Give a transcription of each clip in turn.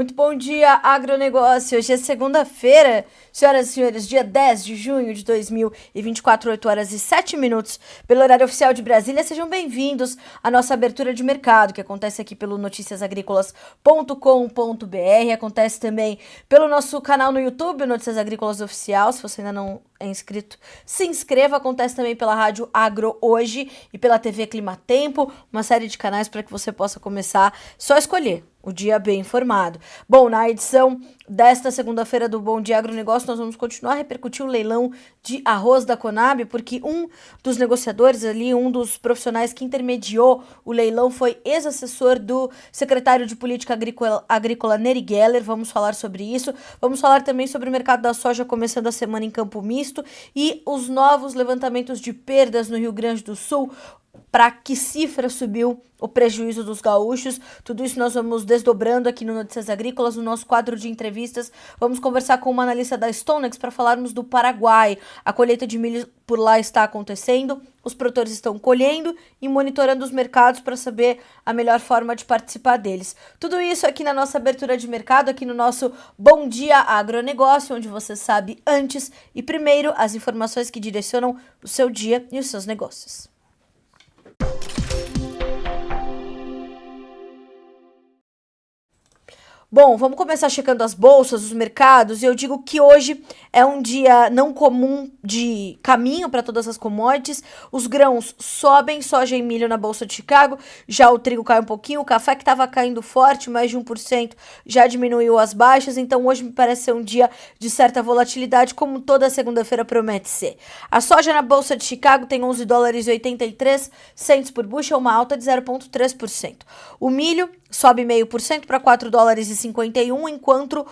Muito bom dia, agronegócio. Hoje é segunda-feira, senhoras e senhores, dia 10 de junho de 2024, 8 horas e 7 minutos, pelo horário oficial de Brasília. Sejam bem-vindos à nossa abertura de mercado, que acontece aqui pelo noticiasagricolas.com.br, acontece também pelo nosso canal no YouTube, Notícias Agrícolas Oficial. Se você ainda não é inscrito, se inscreva. Acontece também pela Rádio Agro Hoje e pela TV Climatempo, uma série de canais para que você possa começar só escolher o dia bem informado. Bom, na edição desta segunda-feira do Bom Dia Agronegócio, nós vamos continuar a repercutir o leilão de arroz da Conab, porque um dos negociadores ali, um dos profissionais que intermediou o leilão foi ex-assessor do secretário de Política Agrícola Neri Geller. Vamos falar sobre isso. Vamos falar também sobre o mercado da soja começando a semana em Campo Misto e os novos levantamentos de perdas no Rio Grande do Sul. Para que cifra subiu o prejuízo dos gaúchos? Tudo isso nós vamos desdobrando aqui no Notícias Agrícolas, no nosso quadro de entrevistas. Vamos conversar com uma analista da Stonex para falarmos do Paraguai. A colheita de milho por lá está acontecendo, os produtores estão colhendo e monitorando os mercados para saber a melhor forma de participar deles. Tudo isso aqui na nossa abertura de mercado, aqui no nosso Bom Dia Agronegócio, onde você sabe antes e primeiro as informações que direcionam o seu dia e os seus negócios. Bom, vamos começar checando as bolsas, os mercados, e eu digo que hoje é um dia não comum de caminho para todas as commodities. Os grãos sobem, soja e milho na Bolsa de Chicago, já o trigo cai um pouquinho, o café que estava caindo forte, mais de 1%, já diminuiu as baixas, então hoje me parece ser um dia de certa volatilidade, como toda segunda-feira promete ser. A soja na Bolsa de Chicago tem 11 dólares e 83 cents por bushel, uma alta de 0,3%. O milho sobe 0,5% para 4 dólares e 51, enquanto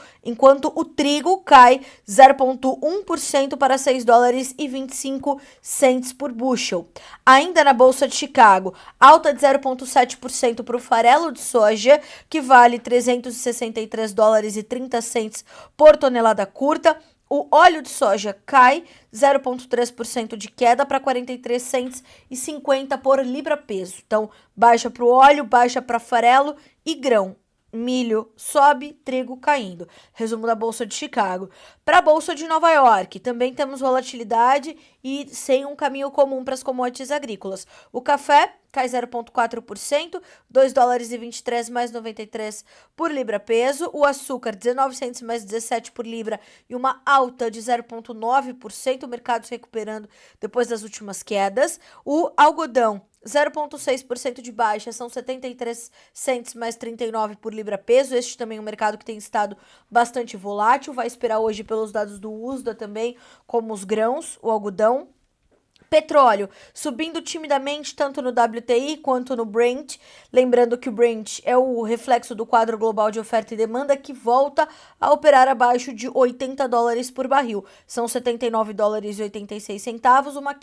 o trigo cai 0,1% para 6 dólares e 25 cents por bushel. Ainda na Bolsa de Chicago, alta de 0,7% para o farelo de soja, que vale 363 dólares e 30 cents por tonelada curta. O óleo de soja cai 0,3% de queda para 43 cents e 50 por libra-peso. Então, baixa para o óleo, baixa para farelo e grão. Milho sobe, trigo caindo. Resumo da Bolsa de Chicago. Para a Bolsa de Nova York, também temos volatilidade e sem um caminho comum para as commodities agrícolas. O café cai 0,4%, 2 dólares e 23 mais 93 por libra-peso. O açúcar, 19 cents mais 17 por libra e uma alta de 0,9%, o mercado se recuperando depois das últimas quedas. O algodão, 0,6% de baixa, são 73 cents mais 39 por libra-peso. Este também é um mercado que tem estado bastante volátil. Vai esperar hoje pelos dados do USDA também, como os grãos, o algodão. Petróleo subindo timidamente tanto no WTI quanto no Brent. Lembrando que o Brent é o reflexo do quadro global de oferta e demanda que volta a operar abaixo de 80 dólares por barril. São 79 dólares e 86 centavos, uma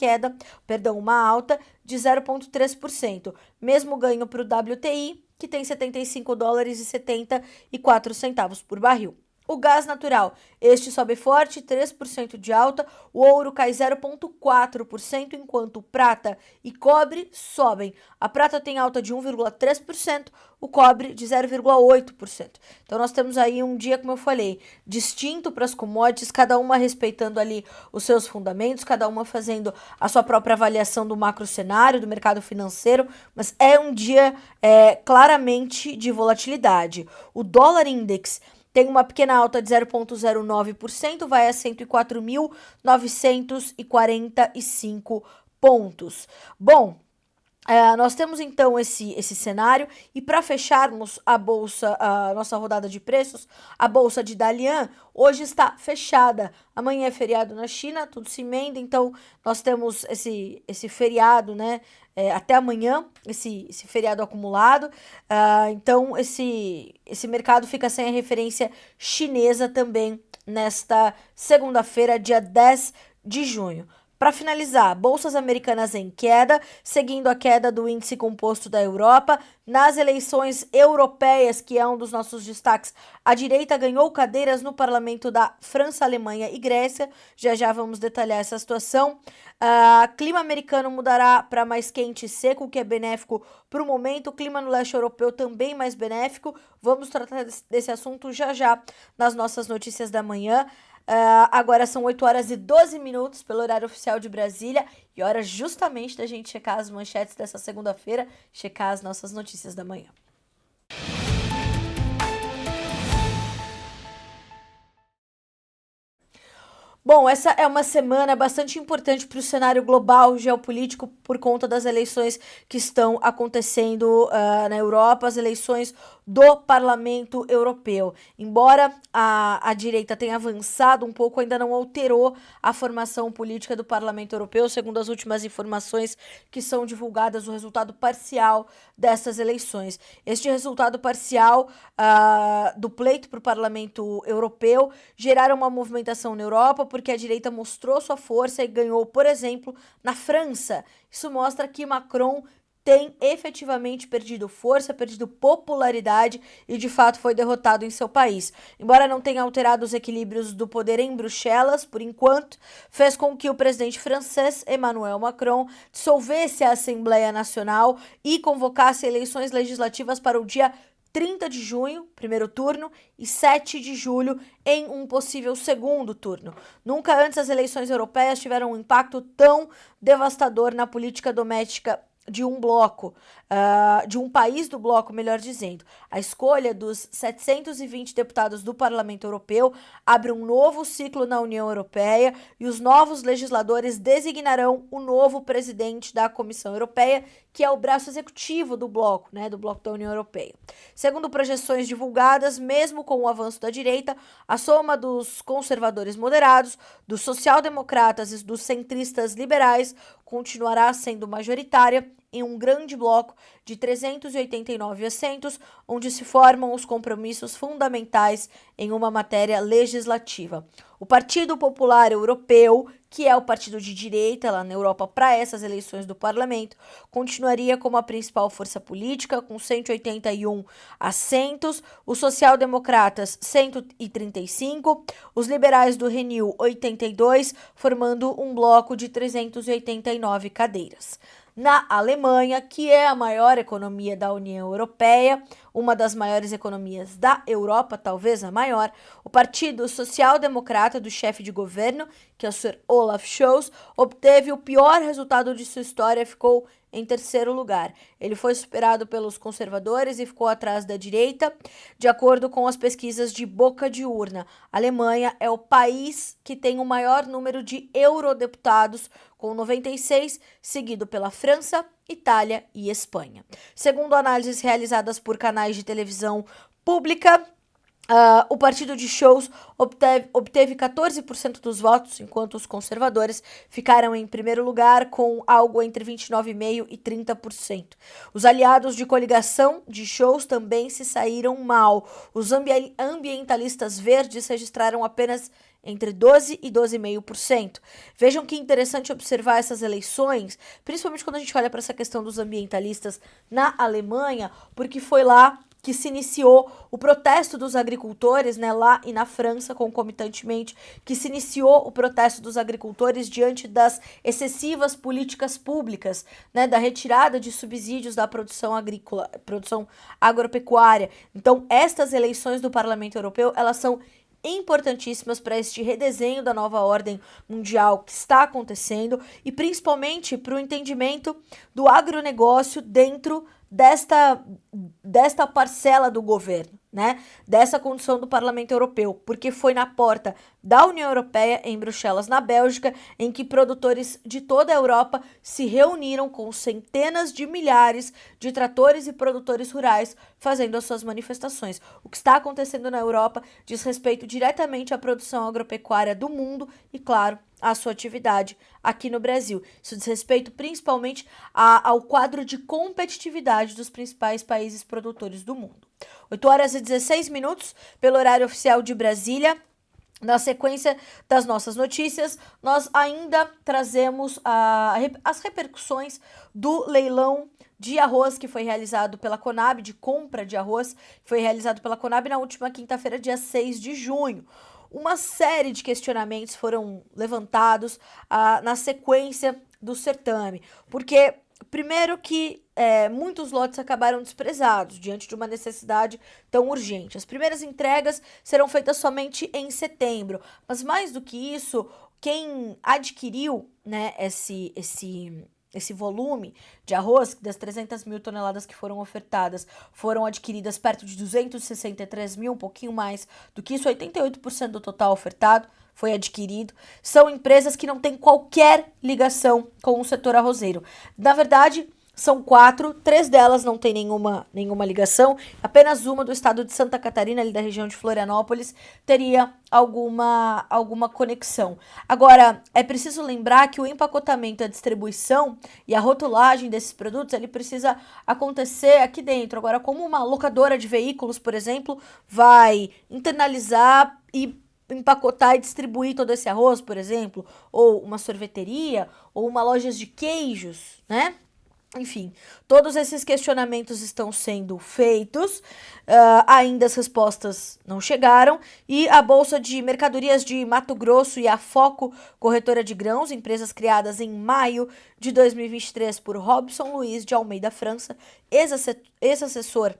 alta de 0,3%. Mesmo ganho para o WTI, que tem 75 dólares e 74 centavos por barril. O gás natural, este sobe forte, 3% de alta, o ouro cai 0,4%, enquanto o prata e cobre sobem. A prata tem alta de 1,3%, o cobre de 0,8%. Então nós temos aí um dia, como eu falei, distinto para as commodities, cada uma respeitando ali os seus fundamentos, cada uma fazendo a sua própria avaliação do macro cenário, do mercado financeiro, mas é um dia claramente de volatilidade. O dólar index tem uma pequena alta de 0,09%, vai a 104.945 pontos. Bom, nós temos então esse cenário e para fecharmos a nossa rodada de preços, a bolsa de Dalian hoje está fechada. Amanhã é feriado na China, tudo se emenda, então nós temos esse feriado, né? Até amanhã, esse feriado acumulado. Então esse mercado fica sem a referência chinesa também nesta segunda-feira, dia 10 de junho. Para finalizar, bolsas americanas em queda, seguindo a queda do índice composto da Europa. Nas eleições europeias, que é um dos nossos destaques, a direita ganhou cadeiras no parlamento da França, Alemanha e Grécia. Já já vamos detalhar essa situação. Clima americano mudará para mais quente e seco, o que é benéfico para o momento. O clima no leste europeu também mais benéfico. Vamos tratar desse assunto já já nas nossas notícias da manhã. Agora são 8 horas e 12 minutos pelo horário oficial de Brasília e hora justamente da gente checar as manchetes dessa segunda-feira, checar as nossas notícias da manhã. Bom, essa é uma semana bastante importante para o cenário global geopolítico por conta das eleições que estão acontecendo na Europa, as eleições do Parlamento Europeu. Embora a direita tenha avançado um pouco, ainda não alterou a formação política do Parlamento Europeu, segundo as últimas informações que são divulgadas, o resultado parcial dessas eleições. Este resultado parcial do pleito para o Parlamento Europeu geraram uma movimentação na Europa, porque a direita mostrou sua força e ganhou, por exemplo, na França. Isso mostra que Macron tem efetivamente perdido força, perdido popularidade e de fato foi derrotado em seu país. Embora não tenha alterado os equilíbrios do poder em Bruxelas, por enquanto, fez com que o presidente francês Emmanuel Macron dissolvesse a Assembleia Nacional e convocasse eleições legislativas para o dia 30 de junho, primeiro turno, e 7 de julho em um possível segundo turno. Nunca antes as eleições europeias tiveram um impacto tão devastador na política doméstica de um bloco, de um país do bloco, melhor dizendo. A escolha dos 720 deputados do Parlamento Europeu abre um novo ciclo na União Europeia e os novos legisladores designarão o novo presidente da Comissão Europeia, que é o braço executivo do bloco, do bloco da União Europeia. Segundo projeções divulgadas, mesmo com o avanço da direita, a soma dos conservadores moderados, dos social-democratas e dos centristas liberais continuará sendo majoritária em um grande bloco de 389 assentos, onde se formam os compromissos fundamentais em uma matéria legislativa. O Partido Popular Europeu, que é o partido de direita lá na Europa para essas eleições do parlamento, continuaria como a principal força política, com 181 assentos, os social-democratas 135, os liberais do Renew 82, formando um bloco de 389 cadeiras. Na Alemanha, que é a maior economia da União Europeia, uma das maiores economias da Europa, talvez a maior, o Partido Social-Democrata do chefe de governo, que é o Sr. Olaf Scholz, obteve o pior resultado de sua história, ficou em terceiro lugar. Ele foi superado pelos conservadores e ficou atrás da direita, de acordo com as pesquisas de boca de urna. A Alemanha é o país que tem o maior número de eurodeputados, com 96, seguido pela França, Itália e Espanha. Segundo análises realizadas por canais de televisão pública, o partido de Scholz obteve 14% dos votos, enquanto os conservadores ficaram em primeiro lugar com algo entre 29,5% e 30%. Os aliados de coligação de Scholz também se saíram mal. Os ambientalistas verdes registraram apenas entre 12% e 12,5%. Vejam que interessante observar essas eleições, principalmente quando a gente olha para essa questão dos ambientalistas na Alemanha, porque foi lá que se iniciou o protesto dos agricultores, lá e na França, concomitantemente, que se iniciou o protesto dos agricultores diante das excessivas políticas públicas, da retirada de subsídios da produção agrícola, produção agropecuária. Então, estas eleições do Parlamento Europeu, elas são importantíssimas para este redesenho da nova ordem mundial que está acontecendo e principalmente para o entendimento do agronegócio dentro desta parcela do governo, dessa condição do Parlamento Europeu, porque foi na porta da União Europeia, em Bruxelas, na Bélgica, em que produtores de toda a Europa se reuniram com centenas de milhares de tratores e produtores rurais fazendo as suas manifestações. O que está acontecendo na Europa diz respeito diretamente à produção agropecuária do mundo e, claro, à sua atividade aqui no Brasil. Isso diz respeito principalmente ao quadro de competitividade dos principais países produtores do mundo. 8 horas e 16 minutos pelo horário oficial de Brasília. Na sequência das nossas notícias, nós ainda trazemos as repercussões do leilão de arroz que foi realizado pela Conab, de compra de arroz, que foi realizado pela Conab na última quinta-feira, dia 6 de junho. Uma série de questionamentos foram levantados na sequência do certame, porque primeiro que muitos lotes acabaram desprezados diante de uma necessidade tão urgente. As primeiras entregas serão feitas somente em setembro, mas mais do que isso, quem adquiriu, né, esse volume de arroz, das 300 mil toneladas que foram ofertadas, foram adquiridas perto de 263 mil, um pouquinho mais do que isso, 88% do total ofertado foi adquirido. São empresas que não têm qualquer ligação com o setor arrozeiro. Na verdade, são 4, 3 delas não tem nenhuma ligação, apenas uma do estado de Santa Catarina, ali da região de Florianópolis, teria alguma conexão. Agora, é preciso lembrar que o empacotamento, a distribuição e a rotulagem desses produtos, ele precisa acontecer aqui dentro. Agora, como uma locadora de veículos, por exemplo, vai internalizar e empacotar e distribuir todo esse arroz, por exemplo, ou uma sorveteria, ou uma loja de queijos, né? Enfim, todos esses questionamentos estão sendo feitos, ainda as respostas não chegaram, e a Bolsa de Mercadorias de Mato Grosso e a Foco Corretora de Grãos, empresas criadas em maio de 2023 por Robson Luiz de Almeida França, ex-assessor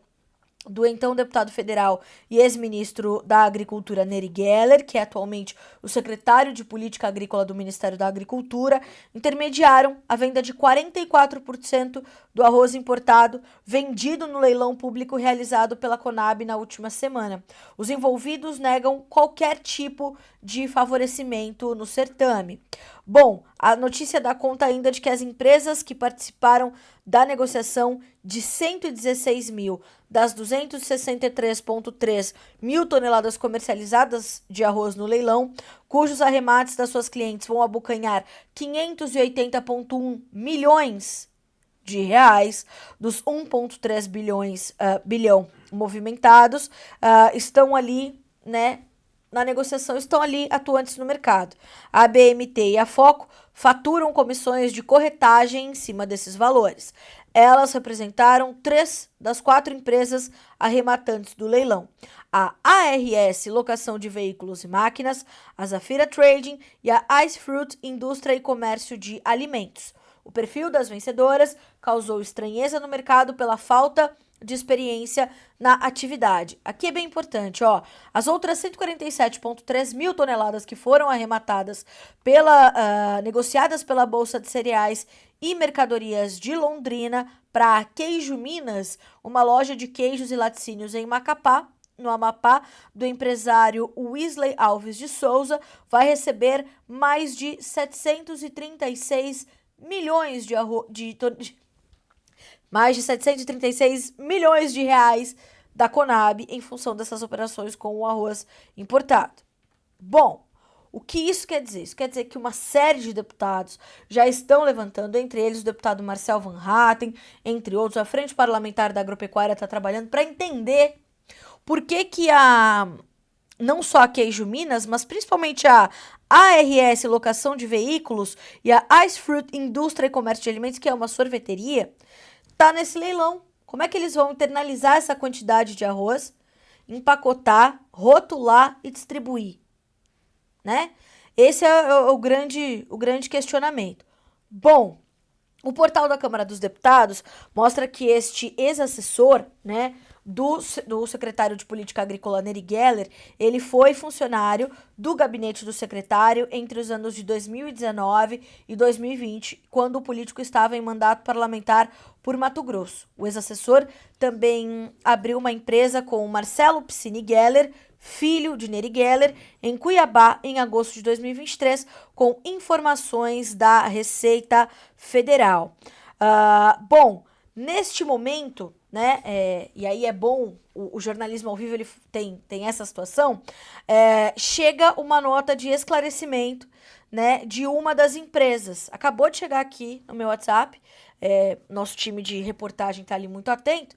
do então deputado federal e ex-ministro da Agricultura Neri Geller, que é atualmente o secretário de Política Agrícola do Ministério da Agricultura, intermediaram a venda de 44% do arroz importado vendido no leilão público realizado pela Conab na última semana. Os envolvidos negam qualquer tipo de favorecimento no certame. Bom, a notícia dá conta ainda de que as empresas que participaram da negociação de 116 mil das 263,3 mil toneladas comercializadas de arroz no leilão, cujos arremates das suas clientes vão abocanhar 580,1 milhões de reais dos 1,3 bilhão movimentados, estão ali, né, na negociação, estão ali atuantes no mercado. A BMT e a Foco faturam comissões de corretagem em cima desses valores. Elas representaram 3 das 4 empresas arrematantes do leilão. A ARS Locação de Veículos e Máquinas, a Zafira Trading e a Ice Fruit Indústria e Comércio de Alimentos. O perfil das vencedoras causou estranheza no mercado pela falta de experiência na atividade. Aqui é bem importante, ó. As outras 147,3 mil toneladas que foram arrematadas negociadas pela Bolsa de Cereais e Mercadorias de Londrina para Queijo Minas, uma loja de queijos e laticínios em Macapá, no Amapá, do empresário Wesley Alves de Souza, vai receber mais de 736 milhões mais de 736 milhões de reais da Conab em função dessas operações com o arroz importado. Bom, o que isso quer dizer? Isso quer dizer que uma série de deputados já estão levantando, entre eles o deputado Marcel Van Hatten, entre outros, a Frente Parlamentar da Agropecuária está trabalhando para entender por que não só a Queijo Minas, mas principalmente a ARS Locação de Veículos e a Ice Fruit Indústria e Comércio de Alimentos, que é uma sorveteria, tá nesse leilão. Como é que eles vão internalizar essa quantidade de arroz, empacotar, rotular e distribuir, né? Esse é o grande questionamento. Bom, o portal da Câmara dos Deputados mostra que este ex-assessor, né, do secretário de Política Agrícola Neri Geller, ele foi funcionário do gabinete do secretário entre os anos de 2019 e 2020, quando o político estava em mandato parlamentar por Mato Grosso. O ex-assessor também abriu uma empresa com o Marcelo Piscini Geller, filho de Neri Geller, em Cuiabá, em agosto de 2023, com informações da Receita Federal. Bom, neste momento, né, e aí é bom, o jornalismo ao vivo ele tem essa situação, chega uma nota de esclarecimento, né, de uma das empresas. Acabou de chegar aqui no meu WhatsApp, nosso time de reportagem está ali muito atento,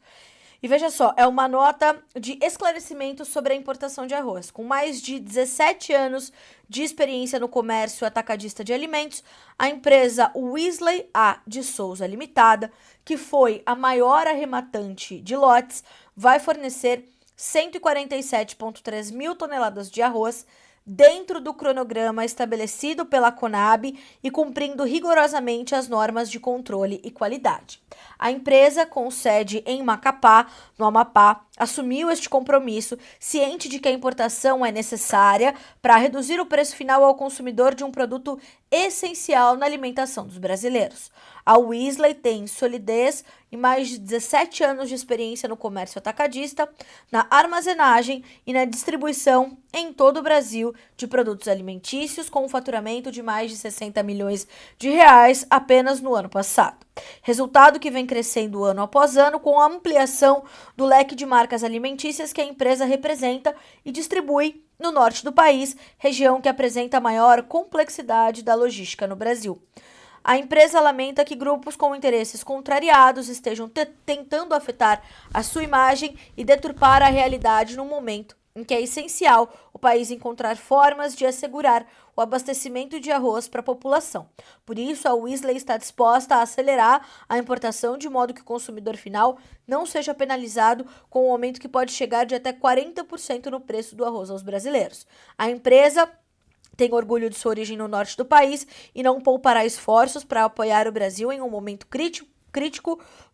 E veja só, é uma nota de esclarecimento sobre a importação de arroz. Com mais de 17 anos de experiência no comércio atacadista de alimentos, a empresa Weasley A. de Souza Limitada, que foi a maior arrematante de lotes, vai fornecer 147,3 mil toneladas de arroz dentro do cronograma estabelecido pela Conab e cumprindo rigorosamente as normas de controle e qualidade. A empresa, com sede em Macapá, no Amapá, assumiu este compromisso, ciente de que a importação é necessária para reduzir o preço final ao consumidor de um produto essencial na alimentação dos brasileiros. A Weasley tem solidez e mais de 17 anos de experiência no comércio atacadista, na armazenagem e na distribuição em todo o Brasil de produtos alimentícios, com um faturamento de mais de 60 milhões de reais apenas no ano passado. Resultado que vem crescendo ano após ano com a ampliação do leque de marcas alimentícias que a empresa representa e distribui no norte do país, região que apresenta a maior complexidade da logística no Brasil. A empresa lamenta que grupos com interesses contrariados estejam tentando afetar a sua imagem e deturpar a realidade no momento em que é essencial o país encontrar formas de assegurar o abastecimento de arroz para a população. Por isso, a Weasley está disposta a acelerar a importação de modo que o consumidor final não seja penalizado com um aumento que pode chegar de até 40% no preço do arroz aos brasileiros. A empresa tem orgulho de sua origem no norte do país e não poupará esforços para apoiar o Brasil em um momento crítico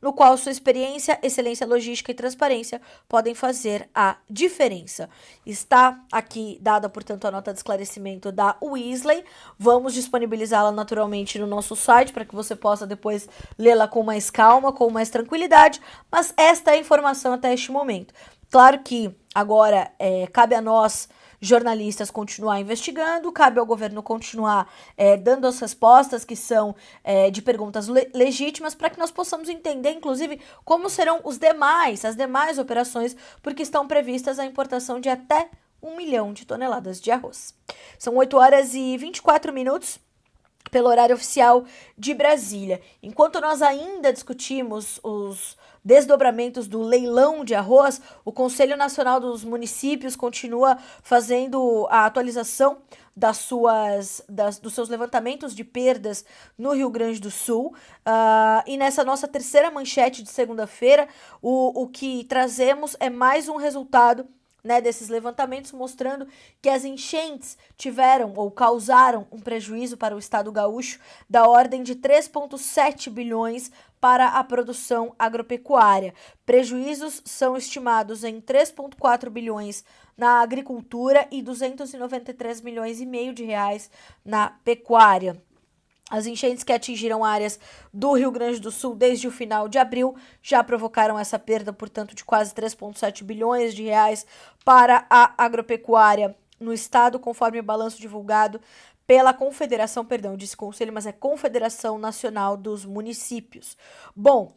no qual sua experiência, excelência logística e transparência podem fazer a diferença. Está aqui dada, portanto, a nota de esclarecimento da Weasley. Vamos disponibilizá-la naturalmente no nosso site para que você possa depois lê-la com mais calma, com mais tranquilidade, mas esta é a informação até este momento. Claro que agora cabe a nós, jornalistas, continuar investigando, cabe ao governo continuar dando as respostas que são de perguntas legítimas para que nós possamos entender, inclusive, como serão as demais operações, porque estão previstas a importação de até 1 milhão de toneladas de arroz. São 8 horas e 24 minutos. Pelo horário oficial de Brasília. Enquanto nós ainda discutimos os desdobramentos do leilão de arroz, o Conselho Nacional dos Municípios continua fazendo a atualização dos seus levantamentos de perdas no Rio Grande do Sul. E nessa nossa terceira manchete de segunda-feira, o que trazemos é mais um resultado desses levantamentos, mostrando que as enchentes tiveram ou causaram um prejuízo para o estado gaúcho da ordem de 3,7 bilhões para a produção agropecuária. Prejuízos são estimados em 3,4 bilhões na agricultura e 293 milhões e meio de reais na pecuária. As enchentes que atingiram áreas do Rio Grande do Sul desde o final de abril já provocaram essa perda, portanto, de quase 3,7 bilhões de reais para a agropecuária no estado, conforme o balanço divulgado pela Confederação, disse Conselho, mas é Confederação Nacional dos Municípios. Bom,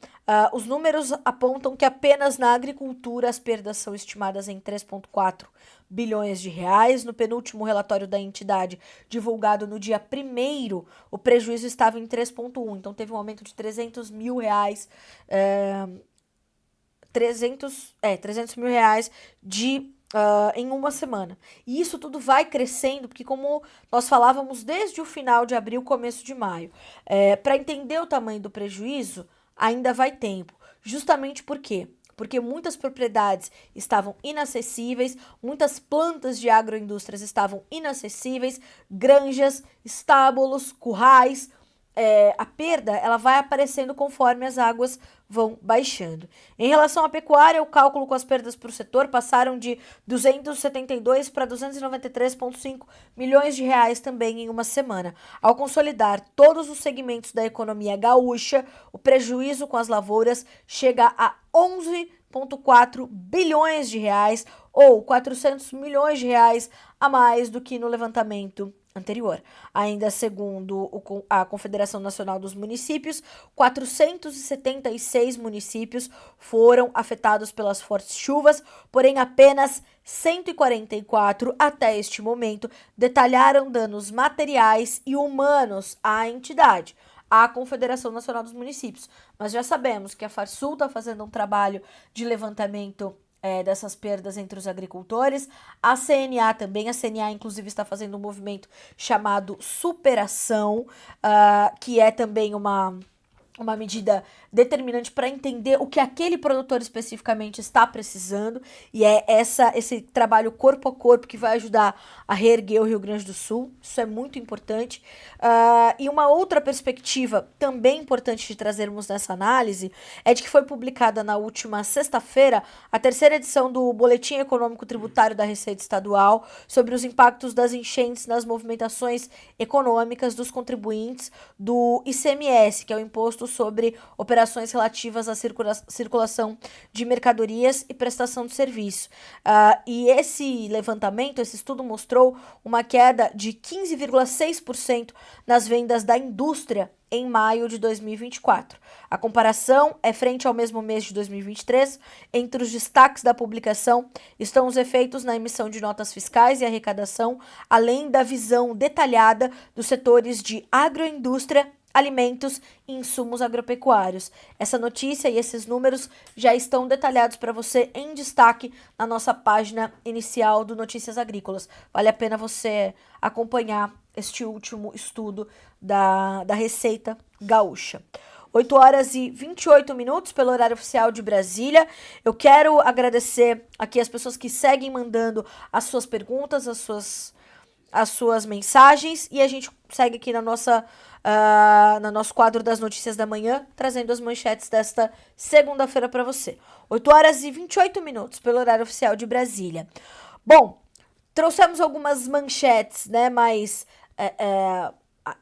os números apontam que apenas na agricultura as perdas são estimadas em 3,4 bilhões de reais. No penúltimo relatório da entidade, divulgado no dia 1º, o prejuízo estava em 3,1, então teve um aumento de 300 mil reais, 300 mil reais em uma semana. E isso tudo vai crescendo, porque como nós falávamos desde o final de abril, começo de maio, para entender o tamanho do prejuízo, ainda vai tempo. Justamente por quê? Porque muitas propriedades estavam inacessíveis, muitas plantas de agroindústrias estavam inacessíveis, granjas, estábulos, currais. A perda ela vai aparecendo conforme as águas vão baixando. Em relação à pecuária, o cálculo com as perdas para o setor passaram de 272 para 293,5 milhões de reais também em uma semana. Ao consolidar todos os segmentos da economia gaúcha, o prejuízo com as lavouras chega a 11,4 bilhões de reais ou 400 milhões de reais a mais do que no levantamento anterior. Ainda segundo a Confederação Nacional dos Municípios, 476 municípios foram afetados pelas fortes chuvas, porém apenas 144 até este momento detalharam danos materiais e humanos à entidade. à Confederação Nacional dos Municípios. Mas já sabemos que a Farsul está fazendo um trabalho de levantamento dessas perdas entre os agricultores. A CNA também, a CNA inclusive está fazendo um movimento chamado Superação, que é também uma medida determinante para entender o que aquele produtor especificamente está precisando, e é esse trabalho corpo a corpo que vai ajudar a reerguer o Rio Grande do Sul. Isso é muito importante. E uma outra perspectiva também importante de trazermos nessa análise é de que foi publicada na última sexta-feira a terceira edição do Boletim Econômico Tributário da Receita Estadual sobre os impactos das enchentes nas movimentações econômicas dos contribuintes do ICMS, que é o Imposto sobre Operações Relativas à Circulação de Mercadorias e Prestação de Serviço. E esse levantamento, esse estudo mostrou uma queda de 15,6% nas vendas da indústria em maio de 2024. A comparação é frente ao mesmo mês de 2023. Entre os destaques da publicação estão os efeitos na emissão de notas fiscais e arrecadação, além da visão detalhada dos setores de agroindústria, alimentos e insumos agropecuários. Essa notícia e esses números já estão detalhados para você em destaque na nossa página inicial do Notícias Agrícolas. Vale a pena você acompanhar este último estudo da Receita Gaúcha. 8 horas e 28 minutos pelo horário oficial de Brasília. Eu quero agradecer aqui as pessoas que seguem mandando as suas perguntas, as suas mensagens, e a gente segue aqui no nosso quadro das notícias da manhã, trazendo as manchetes desta segunda-feira para você. 8 horas e 28 minutos pelo horário oficial de Brasília. Bom, trouxemos algumas manchetes, né, mais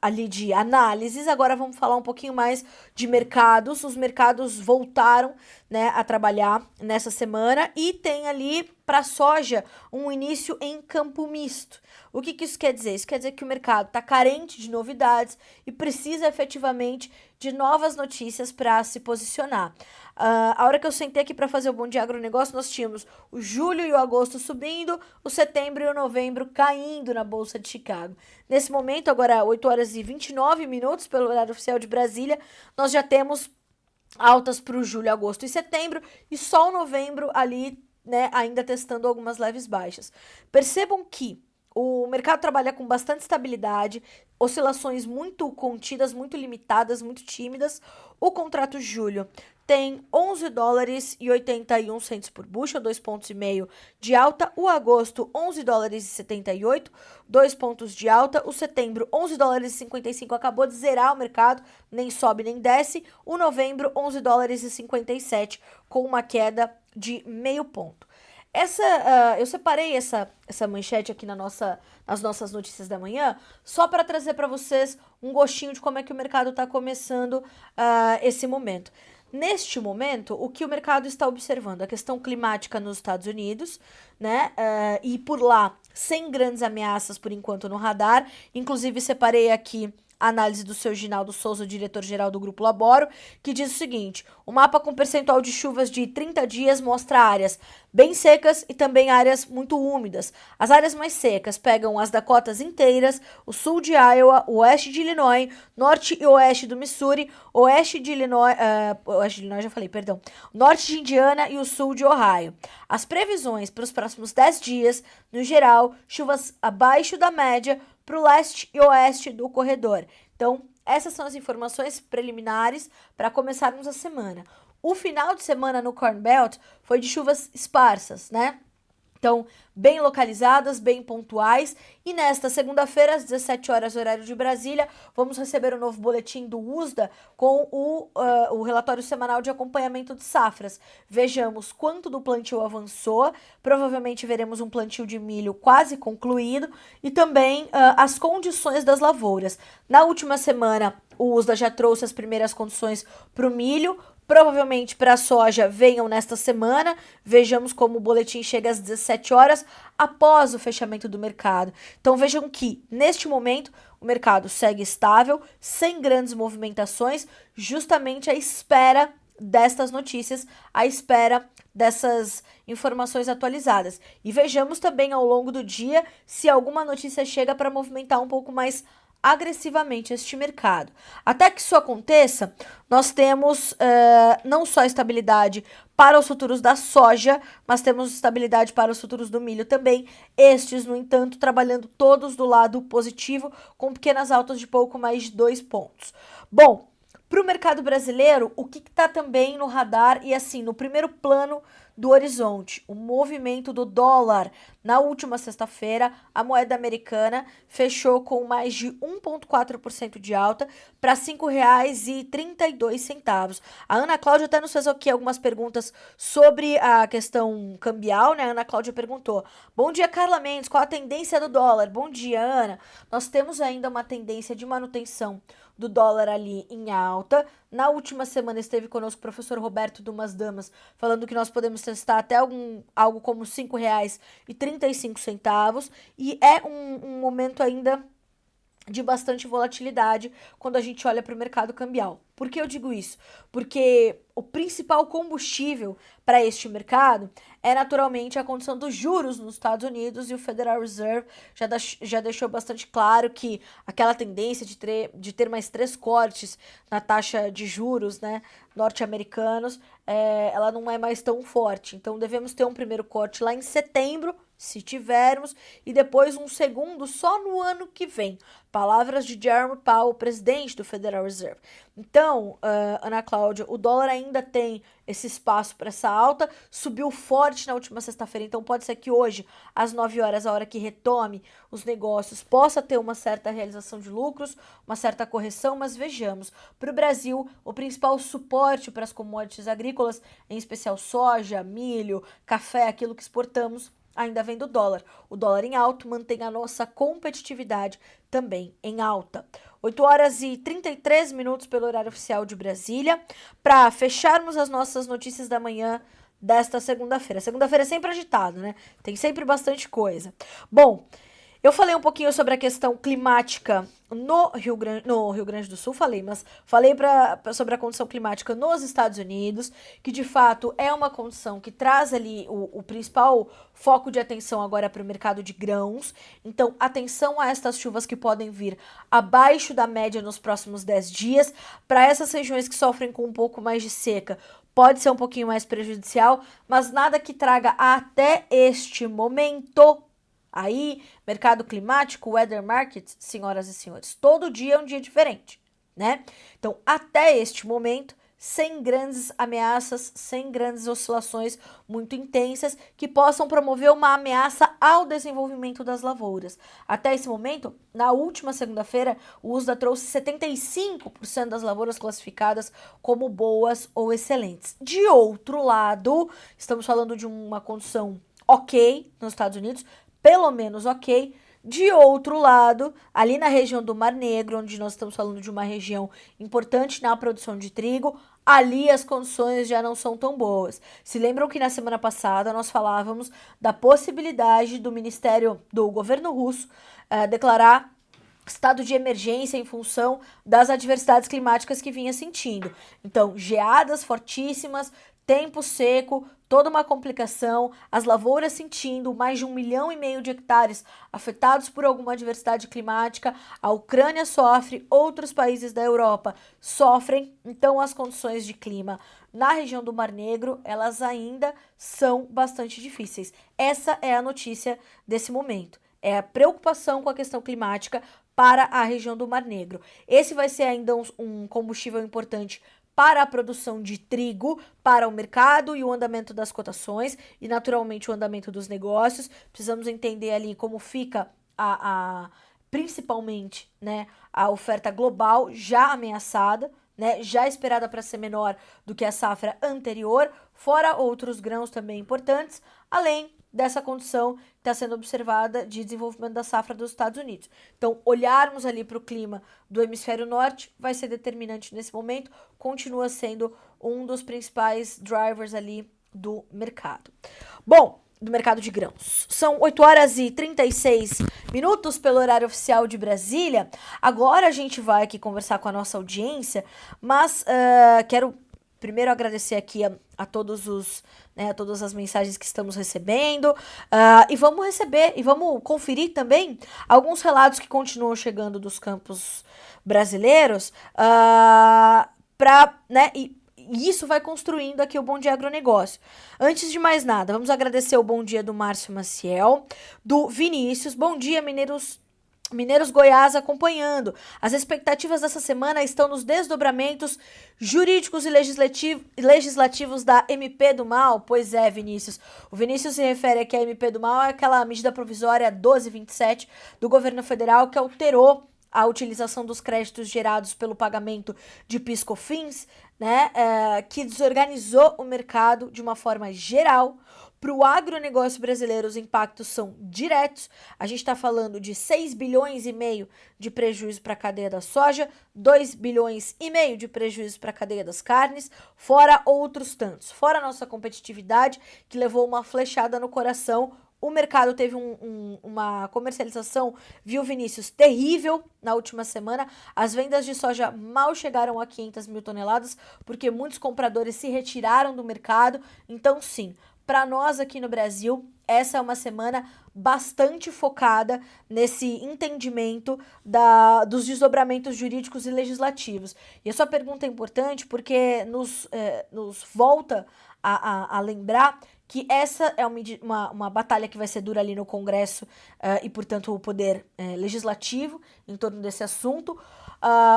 ali de análises. Agora vamos falar um pouquinho mais de mercados. Os mercados voltaram, né, a trabalhar nessa semana e tem ali para a soja um início em campo misto. O que isso quer dizer? Isso quer dizer que o mercado está carente de novidades e precisa efetivamente de novas notícias para se posicionar. A hora que eu sentei aqui para fazer o Bom Dia Agronegócio, nós tínhamos o julho e o agosto subindo, o setembro e o novembro caindo na Bolsa de Chicago. Nesse momento, agora 8 horas e 29 minutos, pelo horário oficial de Brasília, nós já temos altas para o julho, agosto e setembro, e só o novembro ali, né, ainda testando algumas leves baixas. Percebam que o mercado trabalha com bastante estabilidade, oscilações muito contidas, muito limitadas, muito tímidas. O contrato julho tem 11 dólares e 81 centos por bushel, 2,5 pontos de alta. O agosto, 11 dólares e 78, 2 pontos de alta. O setembro, 11 dólares e 55, acabou de zerar o mercado, nem sobe nem desce. O novembro, 11 dólares e 57, com uma queda de meio ponto. Eu separei essa manchete aqui nas nossas notícias da manhã, só para trazer para vocês um gostinho de como é que o mercado está começando esse momento. Neste momento, o que o mercado está observando? A questão climática nos Estados Unidos, né? E por lá, sem grandes ameaças por enquanto no radar. Inclusive, separei aqui a análise do seu Ginaldo Souza, diretor-geral do Grupo Laboro, que diz o seguinte: o mapa com percentual de chuvas de 30 dias mostra áreas bem secas e também áreas muito úmidas. As áreas mais secas pegam as Dakotas inteiras, o sul de Iowa, o oeste de Illinois, norte e oeste do Missouri, oeste de Illinois, norte de Indiana e o sul de Ohio. As previsões para os próximos 10 dias, no geral, chuvas abaixo da média para o leste e oeste do corredor. Então, essas são as informações preliminares para começarmos a semana. O final de semana no Corn Belt foi de chuvas esparsas, né? Então, bem localizadas, bem pontuais. E nesta segunda-feira, às 17 horas, horário de Brasília, vamos receber o novo boletim do USDA com o relatório semanal de acompanhamento de safras. Vejamos quanto do plantio avançou. Provavelmente veremos um plantio de milho quase concluído. E também as condições das lavouras. Na última semana, o USDA já trouxe as primeiras condições para o milho. Provavelmente para a soja venham nesta semana. Vejamos como o boletim chega às 17 horas após o fechamento do mercado. Então vejam que, neste momento, o mercado segue estável, sem grandes movimentações, justamente à espera destas notícias, à espera dessas informações atualizadas. E vejamos também ao longo do dia se alguma notícia chega para movimentar um pouco mais agressivamente este mercado. Até que isso aconteça, nós temos não só estabilidade para os futuros da soja, mas temos estabilidade para os futuros do milho também. Estes, no entanto, trabalhando todos do lado positivo, com pequenas altas de pouco mais de 2 pontos. Bom, para o mercado brasileiro, o que está também no radar e assim, no primeiro plano do horizonte, o movimento do dólar. Na última sexta-feira, a moeda americana fechou com mais de 1,4% de alta para R$ 5,32. A Ana Cláudia até nos fez aqui algumas perguntas sobre a questão cambial, né? A Ana Cláudia perguntou: bom dia, Carla Mendes, qual a tendência do dólar? Bom dia, Ana. Nós temos ainda uma tendência de manutenção do dólar ali em alta. Na última semana esteve conosco o professor Roberto Dumas Damas, falando que nós podemos testar até algo como R$ 5,35, e é um momento ainda de bastante volatilidade quando a gente olha para o mercado cambial. Por que eu digo isso? Porque o principal combustível para este mercado é naturalmente a condição dos juros nos Estados Unidos, e o Federal Reserve já deixou bastante claro que aquela tendência de ter mais 3 cortes na taxa de juros, né, norte-americanos, ela não é mais tão forte. Então devemos ter um primeiro corte lá em setembro, se tivermos, e depois um segundo só no ano que vem. Palavras de Jerome Powell, presidente do Federal Reserve. Então, Ana Cláudia, o dólar ainda tem esse espaço para essa alta, subiu forte na última sexta-feira, então pode ser que hoje, às 9 horas, a hora que retome os negócios, possa ter uma certa realização de lucros, uma certa correção, mas vejamos, para o Brasil, o principal suporte para as commodities agrícolas, em especial soja, milho, café, aquilo que exportamos, ainda vem do dólar. O dólar em alto mantém a nossa competitividade também em alta. 8 horas e 33 minutos pelo horário oficial de Brasília, para fecharmos as nossas notícias da manhã desta segunda-feira. Segunda-feira é sempre agitada, né? Tem sempre bastante coisa. Bom, eu falei um pouquinho sobre a questão climática no Rio Grande do Sul, mas falei sobre a condição climática nos Estados Unidos, que de fato é uma condição que traz ali o principal foco de atenção agora para o mercado de grãos. Então, atenção a estas chuvas que podem vir abaixo da média nos próximos 10 dias. Para essas regiões que sofrem com um pouco mais de seca, pode ser um pouquinho mais prejudicial, mas nada que traga até este momento. Aí, mercado climático, weather markets, senhoras e senhores, todo dia é um dia diferente, né? Então, até este momento, sem grandes ameaças, sem grandes oscilações muito intensas que possam promover uma ameaça ao desenvolvimento das lavouras. Até esse momento, na última segunda-feira, o USDA trouxe 75% das lavouras classificadas como boas ou excelentes. De outro lado, estamos falando de uma condição ok nos Estados Unidos, pelo menos ok. De outro lado, ali na região do Mar Negro, onde nós estamos falando de uma região importante na produção de trigo, ali as condições já não são tão boas. Se lembram que na semana passada nós falávamos da possibilidade do do governo russo declarar estado de emergência em função das adversidades climáticas que vinha sentindo. Então, geadas fortíssimas, tempo seco, toda uma complicação, as lavouras sentindo mais de 1,5 milhão de hectares afetados por alguma adversidade climática, a Ucrânia sofre, outros países da Europa sofrem, então as condições de clima na região do Mar Negro, elas ainda são bastante difíceis. Essa é a notícia desse momento, é a preocupação com a questão climática para a região do Mar Negro. Esse vai ser ainda um combustível importante para a produção de trigo, para o mercado e o andamento das cotações e, naturalmente, o andamento dos negócios. Precisamos entender ali como fica principalmente, né, a oferta global já ameaçada, né, já esperada para ser menor do que a safra anterior, fora outros grãos também importantes, além dessa condição que está sendo observada de desenvolvimento da safra dos Estados Unidos. Então, olharmos ali para o clima do hemisfério norte vai ser determinante nesse momento, continua sendo um dos principais drivers ali do mercado. Bom, do mercado de grãos. São 8 horas e 36 minutos pelo horário oficial de Brasília. Agora a gente vai aqui conversar com a nossa audiência, mas quero primeiro agradecer aqui a todos os, né, a todas as mensagens que estamos recebendo, e vamos receber e vamos conferir também alguns relatos que continuam chegando dos campos brasileiros, né, e isso vai construindo aqui o Bom Dia Agronegócio. Antes de mais nada, vamos agradecer o bom dia do Márcio Maciel, do Vinícius. Bom dia, Mineiros Goiás acompanhando. As expectativas dessa semana estão nos desdobramentos jurídicos e legislativos da MP do Mal. Pois é, Vinícius. O Vinícius se refere aqui à MP do Mal, é aquela medida provisória 1227 do governo federal que alterou a utilização dos créditos gerados pelo pagamento de PIS/COFINS, né, que desorganizou o mercado de uma forma geral. Para o agronegócio brasileiro, os impactos são diretos. A gente está falando de 6,5 bilhões de prejuízo para a cadeia da soja, 2,5 bilhões de prejuízo para a cadeia das carnes, fora outros tantos. Fora a nossa competitividade, que levou uma flechada no coração. O mercado teve uma comercialização, viu, Vinícius, terrível na última semana. As vendas de soja mal chegaram a 500 mil toneladas, porque muitos compradores se retiraram do mercado. Então, sim, para nós aqui no Brasil, essa é uma semana bastante focada nesse entendimento dos desdobramentos jurídicos e legislativos. E a sua pergunta é importante porque nos volta a lembrar que essa é uma batalha que vai ser dura ali no Congresso e, portanto, o Poder Legislativo em torno desse assunto.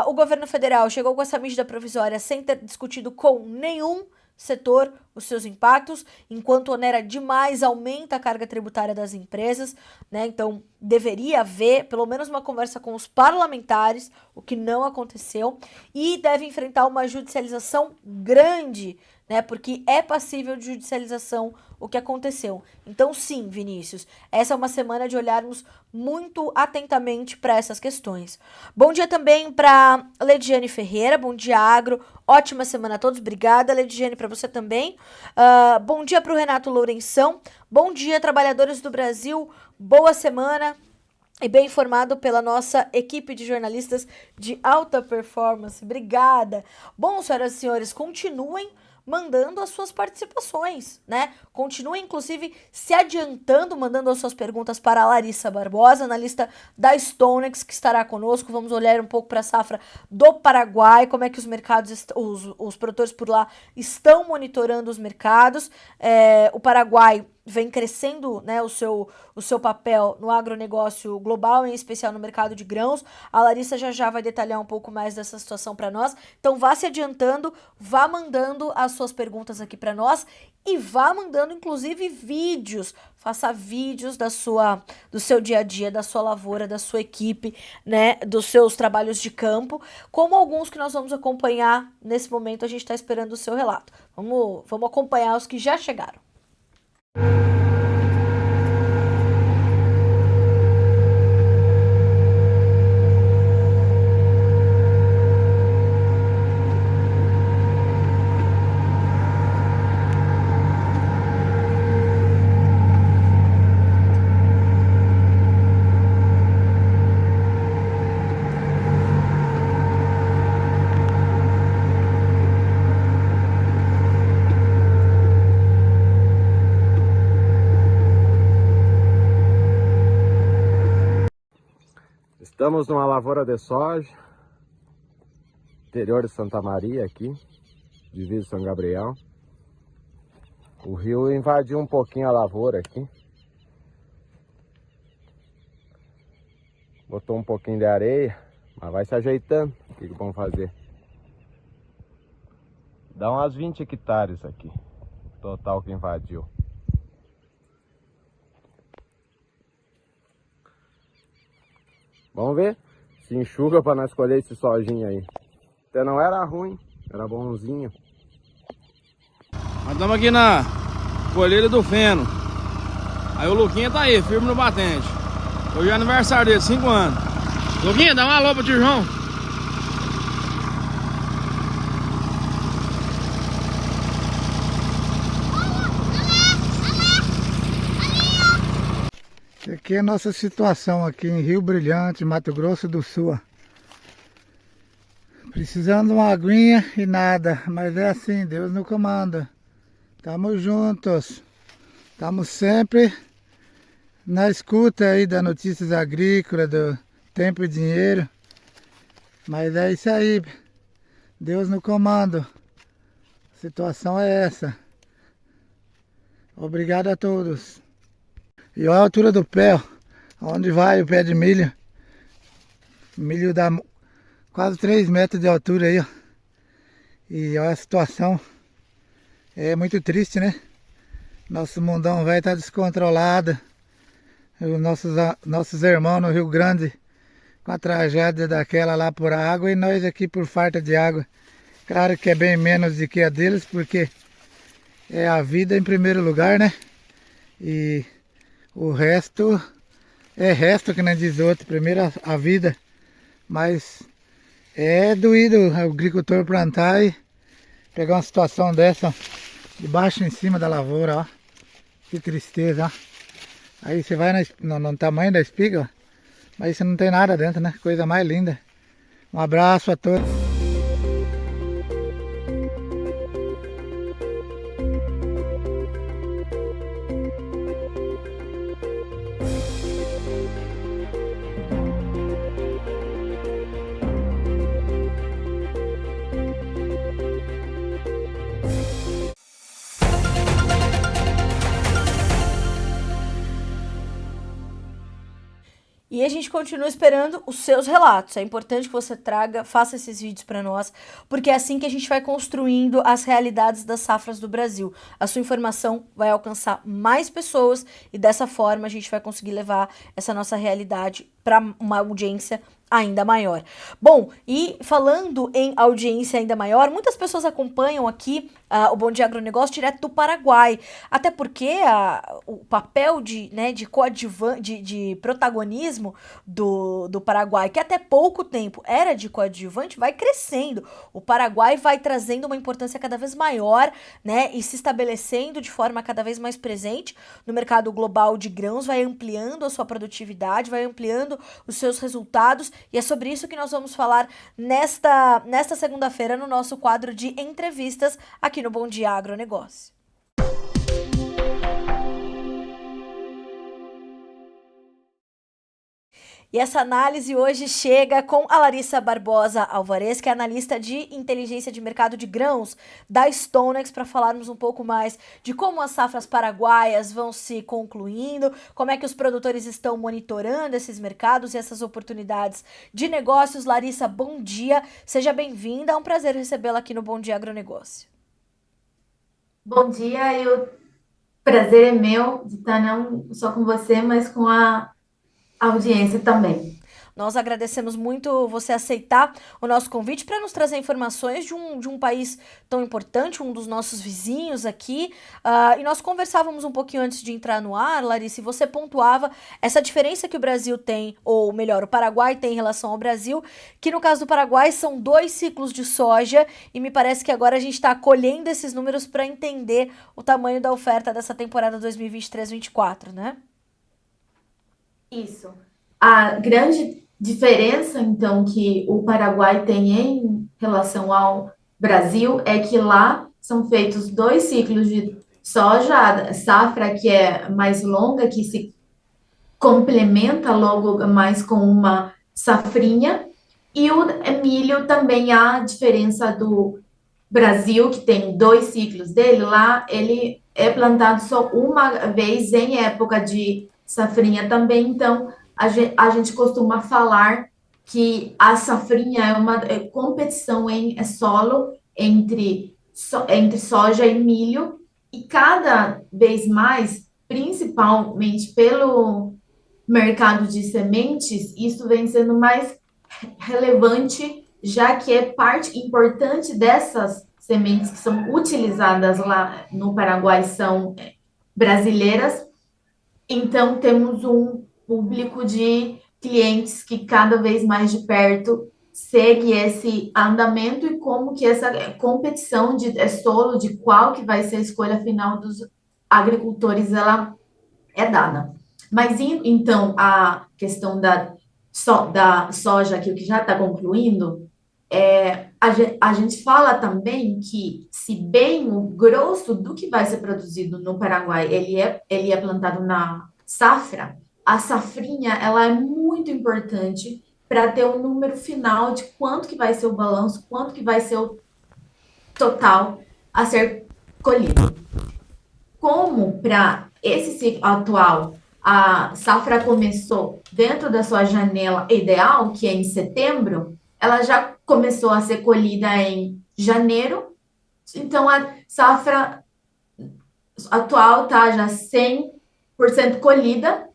O governo federal chegou com essa medida provisória sem ter discutido com nenhum setor os seus impactos, enquanto onera demais, aumenta a carga tributária das empresas, né? Então, deveria haver pelo menos uma conversa com os parlamentares, o que não aconteceu, e deve enfrentar uma judicialização grande, né? Porque é passível de judicialização o que aconteceu. Então, sim, Vinícius, essa é uma semana de olharmos muito atentamente para essas questões. Bom dia também para Lediane Ferreira, bom dia Agro, ótima semana a todos, obrigada Lediane, para você também. Bom dia para o Renato Lourenção, bom dia trabalhadores do Brasil, boa semana e bem informado pela nossa equipe de jornalistas de alta performance, obrigada. Bom, senhoras e senhores, continuem mandando as suas participações, né? Continue, inclusive, se adiantando, mandando as suas perguntas para a Larissa Barbosa, analista da Stonex, que estará conosco. Vamos olhar um pouco para a safra do Paraguai, como é que os mercados, os produtores por lá estão monitorando os mercados. O Paraguai vem crescendo, né, o seu papel no agronegócio global, em especial no mercado de grãos. A Larissa já vai detalhar um pouco mais dessa situação para nós. Então vá se adiantando, vá mandando as suas perguntas aqui para nós e vá mandando inclusive vídeos. Faça vídeos do seu dia a dia, da sua lavoura, da sua equipe, né, dos seus trabalhos de campo, como alguns que nós vamos acompanhar nesse momento. A gente está esperando o seu relato. Vamos acompanhar os que já chegaram. Estamos numa lavoura de soja, interior de Santa Maria aqui, divisa São Gabriel. O rio invadiu um pouquinho a lavoura aqui. Botou um pouquinho de areia, mas vai se ajeitando. O que vamos fazer? Dá umas 20 hectares aqui, total que invadiu. Vamos ver se enxuga para nós colher esse sojinho aí. Até não era ruim, era bonzinho. Nós estamos aqui na colheita do feno. Aí o Luquinha tá aí, firme no batente. Hoje é aniversário dele, 5 anos. Luquinha, dá um alô pro tio João. Aqui é a nossa situação aqui em Rio Brilhante, Mato Grosso do Sul. Precisando de uma aguinha e nada, mas é assim, Deus no comando. Tamo juntos. Tamo sempre na escuta aí das notícias agrícolas, do tempo e dinheiro. Mas é isso aí, Deus no comando. A situação é essa. Obrigado a todos. E olha a altura do pé, ó, onde vai o pé de milho. Milho dá quase 3 metros de altura aí, ó. E olha a situação. É muito triste, né? Nosso mundão velho tá descontrolado. Os nossos irmãos no Rio Grande com a tragédia daquela lá por água e nós aqui por falta de água. Claro que é bem menos do que a deles, porque é a vida em primeiro lugar, né? E o resto é resto, que nem diz outro. Primeiro a vida. Mas é doído o agricultor plantar e pegar uma situação dessa, ó, de baixo em cima da lavoura, ó. Que tristeza, ó. Aí você vai no tamanho da espiga, ó, mas você não tem nada dentro, né? Coisa mais linda. Um abraço a todos. E a gente continua esperando os seus relatos. É importante que você traga, faça esses vídeos para nós, porque é assim que a gente vai construindo as realidades das safras do Brasil. A sua informação vai alcançar mais pessoas e dessa forma a gente vai conseguir levar essa nossa realidade para uma audiência ainda maior. Bom, e falando em audiência ainda maior, muitas pessoas acompanham aqui o Bom Dia Agronegócio direto do Paraguai, até porque o papel de protagonismo do Paraguai, que até pouco tempo era de coadjuvante, vai crescendo. O Paraguai vai trazendo uma importância cada vez maior, né, e se estabelecendo de forma cada vez mais presente no mercado global de grãos, vai ampliando a sua produtividade, vai ampliando os seus resultados, e é sobre isso que nós vamos falar nesta segunda-feira no nosso quadro de entrevistas aqui no Bom Dia Agronegócio. E essa análise hoje chega com a Larissa Barbosa Alvarez, que é analista de inteligência de mercado de grãos da Stonex, para falarmos um pouco mais de como as safras paraguaias vão se concluindo, como é que os produtores estão monitorando esses mercados e essas oportunidades de negócios. Larissa, bom dia, seja bem-vinda, é um prazer recebê-la aqui no Bom Dia Agronegócio. Bom dia, o prazer é meu de estar não só com você, mas com a audiência também. Nós agradecemos muito você aceitar o nosso convite para nos trazer informações de um país tão importante, um dos nossos vizinhos aqui. E nós conversávamos um pouquinho antes de entrar no ar, Larissa, e você pontuava essa diferença que o Brasil tem, ou melhor, o Paraguai tem em relação ao Brasil, que no caso do Paraguai são 2 ciclos de soja, e me parece que agora a gente está colhendo esses números para entender o tamanho da oferta dessa temporada 2023-24, né? Isso. A grande diferença, então, que o Paraguai tem em relação ao Brasil é que lá são feitos 2 ciclos de soja, a safra que é mais longa, que se complementa logo mais com uma safrinha, e o milho também há diferença do Brasil, que tem 2 ciclos dele, lá ele é plantado só uma vez em época de safrinha também, então a gente costuma falar que a safrinha é uma competição em solo entre soja e milho, e cada vez mais, principalmente pelo mercado de sementes, isso vem sendo mais relevante, já que é parte importante dessas sementes que são utilizadas lá no Paraguai, são brasileiras. Então, temos um público de clientes que cada vez mais de perto segue esse andamento e como que essa competição de solo, de qual que vai ser a escolha final dos agricultores, ela é dada. Mas, então, a questão da soja, aqui, o que já está concluindo, A gente fala também que, se bem o grosso do que vai ser produzido no Paraguai, ele é plantado na safra, a safrinha, ela é muito importante para ter um número final de quanto que vai ser o balanço, quanto que vai ser o total a ser colhido. Como para esse ciclo atual, a safra começou dentro da sua janela ideal, que é em setembro, ela já começou a ser colhida em janeiro, então a safra atual está já 100% colhida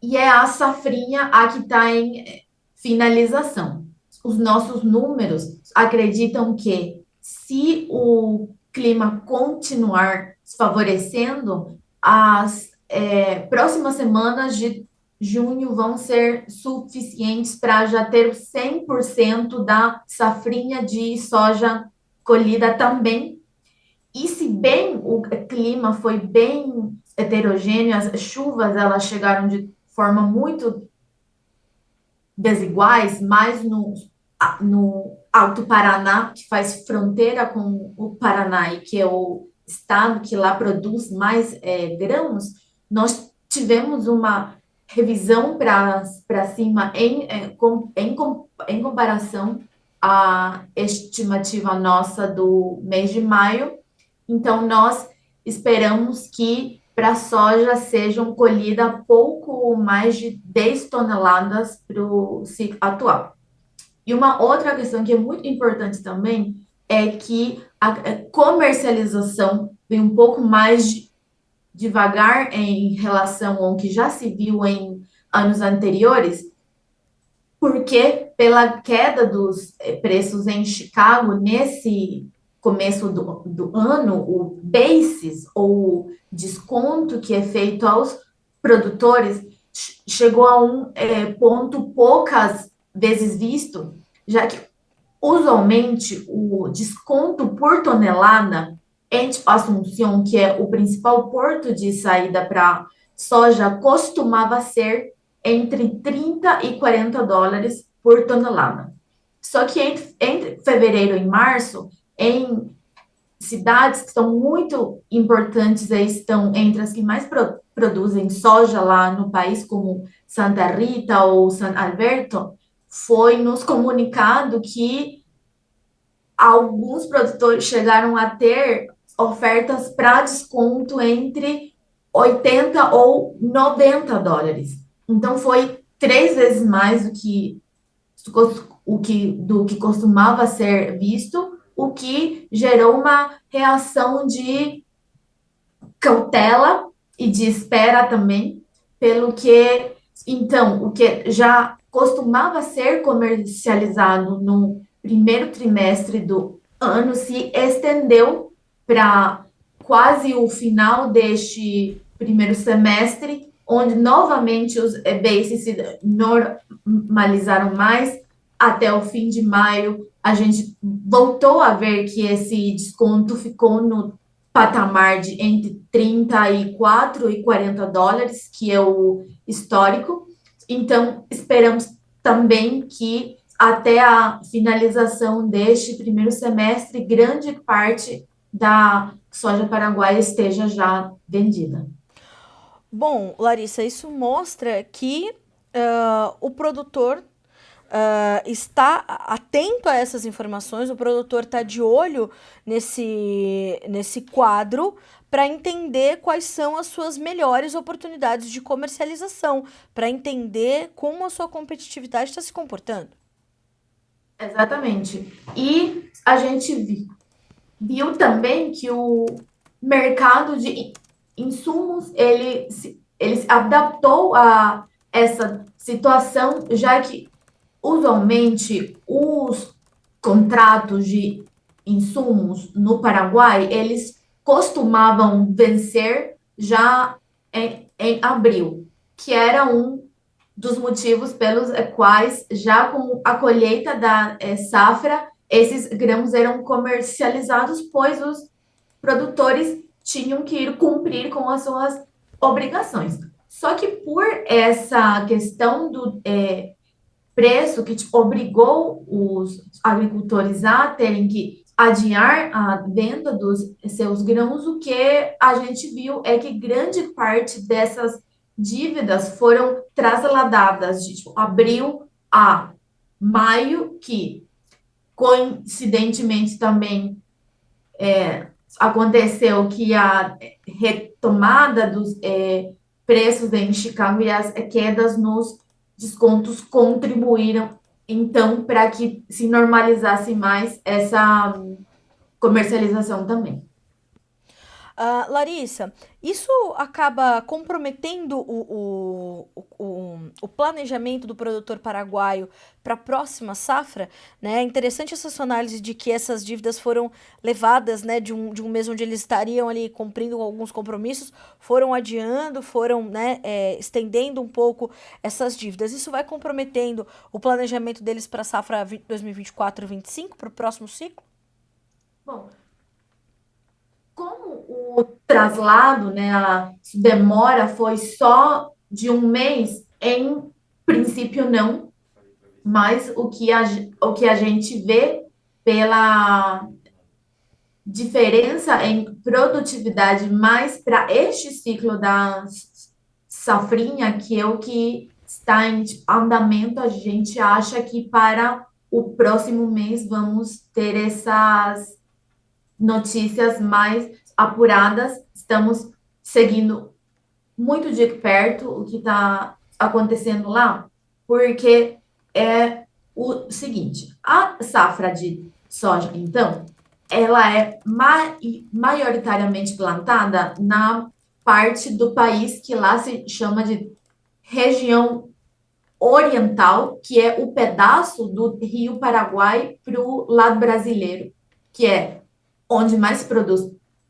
e é a safrinha a que está em finalização. Os nossos números acreditam que, se o clima continuar favorecendo, as próximas semanas de junho vão ser suficientes para já ter 100% da safrinha de soja colhida também. E se bem o clima foi bem heterogêneo, as chuvas elas chegaram de forma muito desiguais, mais no Alto Paraná, que faz fronteira com o Paraná e que é o estado que lá produz mais grãos, nós tivemos uma revisão para cima em comparação à estimativa nossa do mês de maio. Então, nós esperamos que para a soja sejam colhidas pouco mais de 10 toneladas para o ciclo atual. E uma outra questão que é muito importante também é que a comercialização vem um pouco mais devagar em relação ao que já se viu em anos anteriores, porque pela queda dos preços em Chicago nesse começo do ano, o basis, ou desconto que é feito aos produtores, chegou a um ponto poucas vezes visto, já que usualmente o desconto por tonelada em Assunção, que é o principal porto de saída para soja, costumava ser entre 30 e 40 dólares por tonelada. Só que entre fevereiro e março, em cidades que são muito importantes, estão entre as que mais produzem soja lá no país, como Santa Rita ou San Alberto, foi nos comunicado que alguns produtores chegaram a ter ofertas para desconto entre 80 ou 90 dólares. Então, foi 3 vezes mais do que costumava ser visto, o que gerou uma reação de cautela e de espera também, pelo que, então, o que já costumava ser comercializado no primeiro trimestre do ano se estendeu para quase o final deste primeiro semestre, onde novamente os bases se normalizaram mais. Até o fim de maio, a gente voltou a ver que esse desconto ficou no patamar de entre 34 e 40 dólares, que é o histórico. Então, esperamos também que até a finalização deste primeiro semestre, grande parte da soja paraguaia esteja já vendida. Bom, Larissa, isso mostra que o produtor está atento a essas informações, o produtor está de olho nesse quadro para entender quais são as suas melhores oportunidades de comercialização, para entender como a sua competitividade está se comportando. Exatamente. E a gente viu também que o mercado de insumos, ele se adaptou a essa situação, já que usualmente os contratos de insumos no Paraguai, eles costumavam vencer já em abril, que era um dos motivos pelos quais, já com a colheita da safra, esses grãos eram comercializados, pois os produtores tinham que ir cumprir com as suas obrigações. Só que por essa questão preço que tipo, obrigou os agricultores a terem que adiar a venda dos seus grãos, o que a gente viu é que grande parte dessas dívidas foram trasladadas de tipo, abril a maio, que coincidentemente também aconteceu que a retomada dos preços em Chicago e as quedas nos descontos contribuíram, então, para que se normalizasse mais essa comercialização também. Larissa, isso acaba comprometendo o planejamento do produtor paraguaio para a próxima safra, né? É interessante essa sua análise de que essas dívidas foram levadas, né, de um mês onde eles estariam ali cumprindo alguns compromissos, foram adiando, foram, né, estendendo um pouco essas dívidas. Isso vai comprometendo o planejamento deles para a safra 2024-25, para o próximo ciclo? Bom, como o traslado, né, a demora foi só de um mês, em princípio não, mas o que a gente vê pela diferença em produtividade mais para este ciclo da safrinha, que é o que está em andamento, a gente acha que para o próximo mês vamos ter essas notícias mais apuradas. Estamos seguindo muito de perto o que está acontecendo lá, porque é o seguinte: a safra de soja, então, ela é maioritariamente plantada na parte do país que lá se chama de região oriental, que é o pedaço do Rio Paraguai para o lado brasileiro, que é onde mais se produz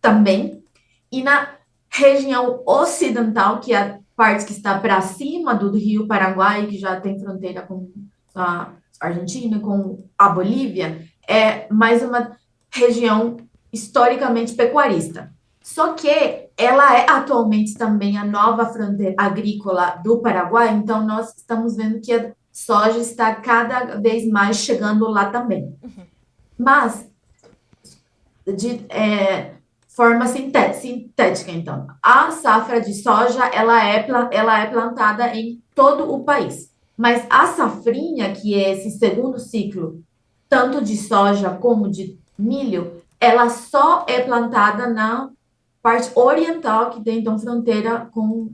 também, e na região ocidental, que é a parte que está para cima do Rio Paraguai, que já tem fronteira com a Argentina, com a Bolívia, é mais uma região historicamente pecuarista. Só que ela é atualmente também a nova fronteira agrícola do Paraguai, então nós estamos vendo que a soja está cada vez mais chegando lá também. Mas, de forma sintética, então, a safra de soja ela é plantada em todo o país. Mas a safrinha, que é esse segundo ciclo, tanto de soja como de milho, ela só é plantada na parte oriental, que tem então fronteira com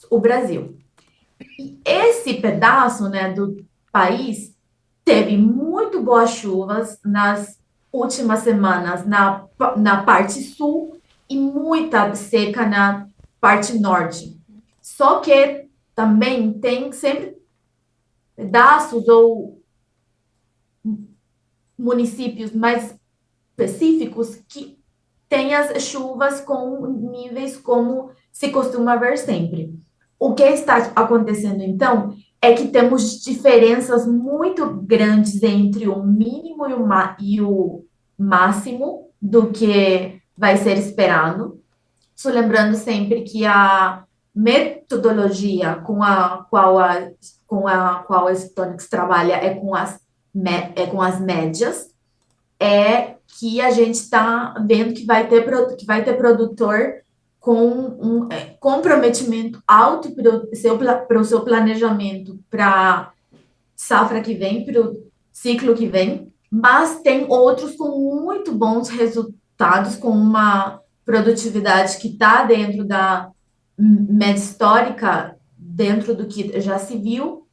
o Brasil. E esse pedaço, né, do país teve muito boas chuvas nas últimas semanas na parte sul e muita seca na parte norte. Só que também tem sempre pedaços ou municípios mais específicos que têm as chuvas com níveis como se costuma ver sempre. O que está acontecendo, então, é que temos diferenças muito grandes entre o mínimo e o máximo do que vai ser esperado. Só lembrando sempre que a metodologia com a qual a Stonics trabalha é com as médias, que a gente está vendo que vai ter produtor com um comprometimento alto para o seu planejamento para a safra que vem, para o ciclo que vem, mas tem outros com muito bons resultados, com uma produtividade que está dentro da média histórica, dentro do que já se viu.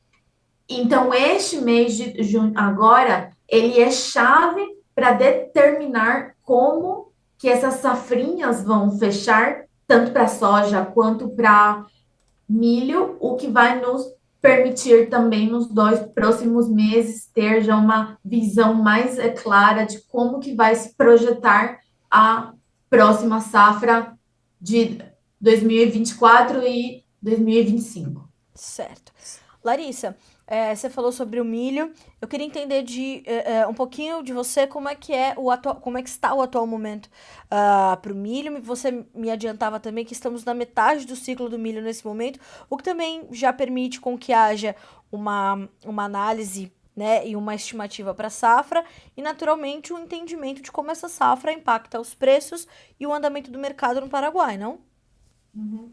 Então, este mês de junho, agora, ele é chave para determinar como que essas safrinhas vão fechar, tanto para soja quanto para milho, o que vai nos permitir também nos 2 próximos meses ter já uma visão mais clara de como que vai se projetar a próxima safra de 2024 e 2025. Certo. Larissa, Você falou sobre o milho. Eu queria entender um pouquinho de você como é que como é que está o atual momento para o milho. Você me adiantava também que estamos na metade do ciclo do milho nesse momento, o que também já permite com que haja uma análise, né, e uma estimativa para a safra e, naturalmente, um entendimento de como essa safra impacta os preços e o andamento do mercado no Paraguai, não?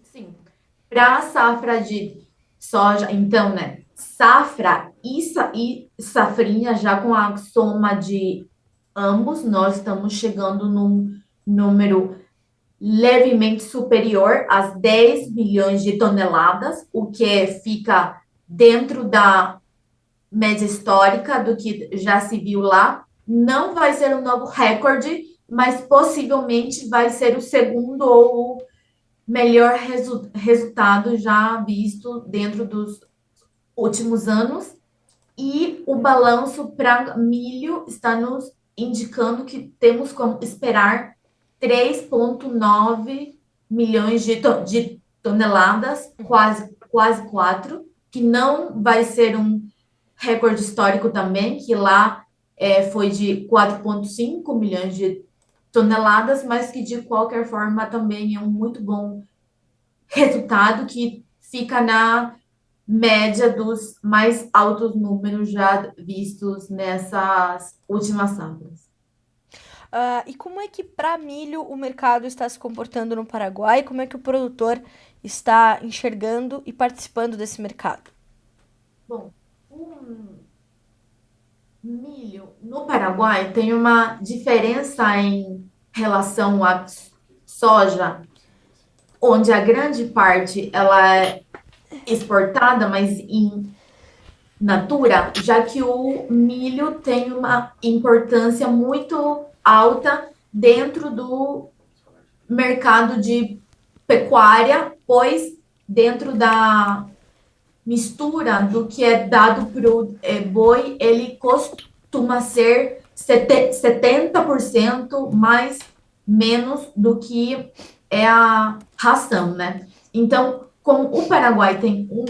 Sim. Para a safra de soja, então, né? Safra e safrinha, já com a soma de ambos, nós estamos chegando num número levemente superior às 10 milhões de toneladas, o que fica dentro da média histórica do que já se viu lá. Não vai ser um novo recorde, mas possivelmente vai ser o segundo ou o melhor resultado já visto dentro dos últimos anos. E o balanço para milho está nos indicando que temos como esperar 3,9 milhões de toneladas, quase 4, que não vai ser um recorde histórico também, que lá foi de 4,5 milhões de toneladas, mas que de qualquer forma também é um muito bom resultado que fica na média dos mais altos números já vistos nessas últimas safras. E como é que para milho o mercado está se comportando no Paraguai? Como é que o produtor está enxergando e participando desse mercado? Bom, o milho no Paraguai tem uma diferença em relação à soja, onde a grande parte ela é exportada, mas em natura, já que o milho tem uma importância muito alta dentro do mercado de pecuária, pois dentro da mistura do que é dado para o boi, ele costuma ser 70% mais menos do que é a ração, né? Então, como o Paraguai tem um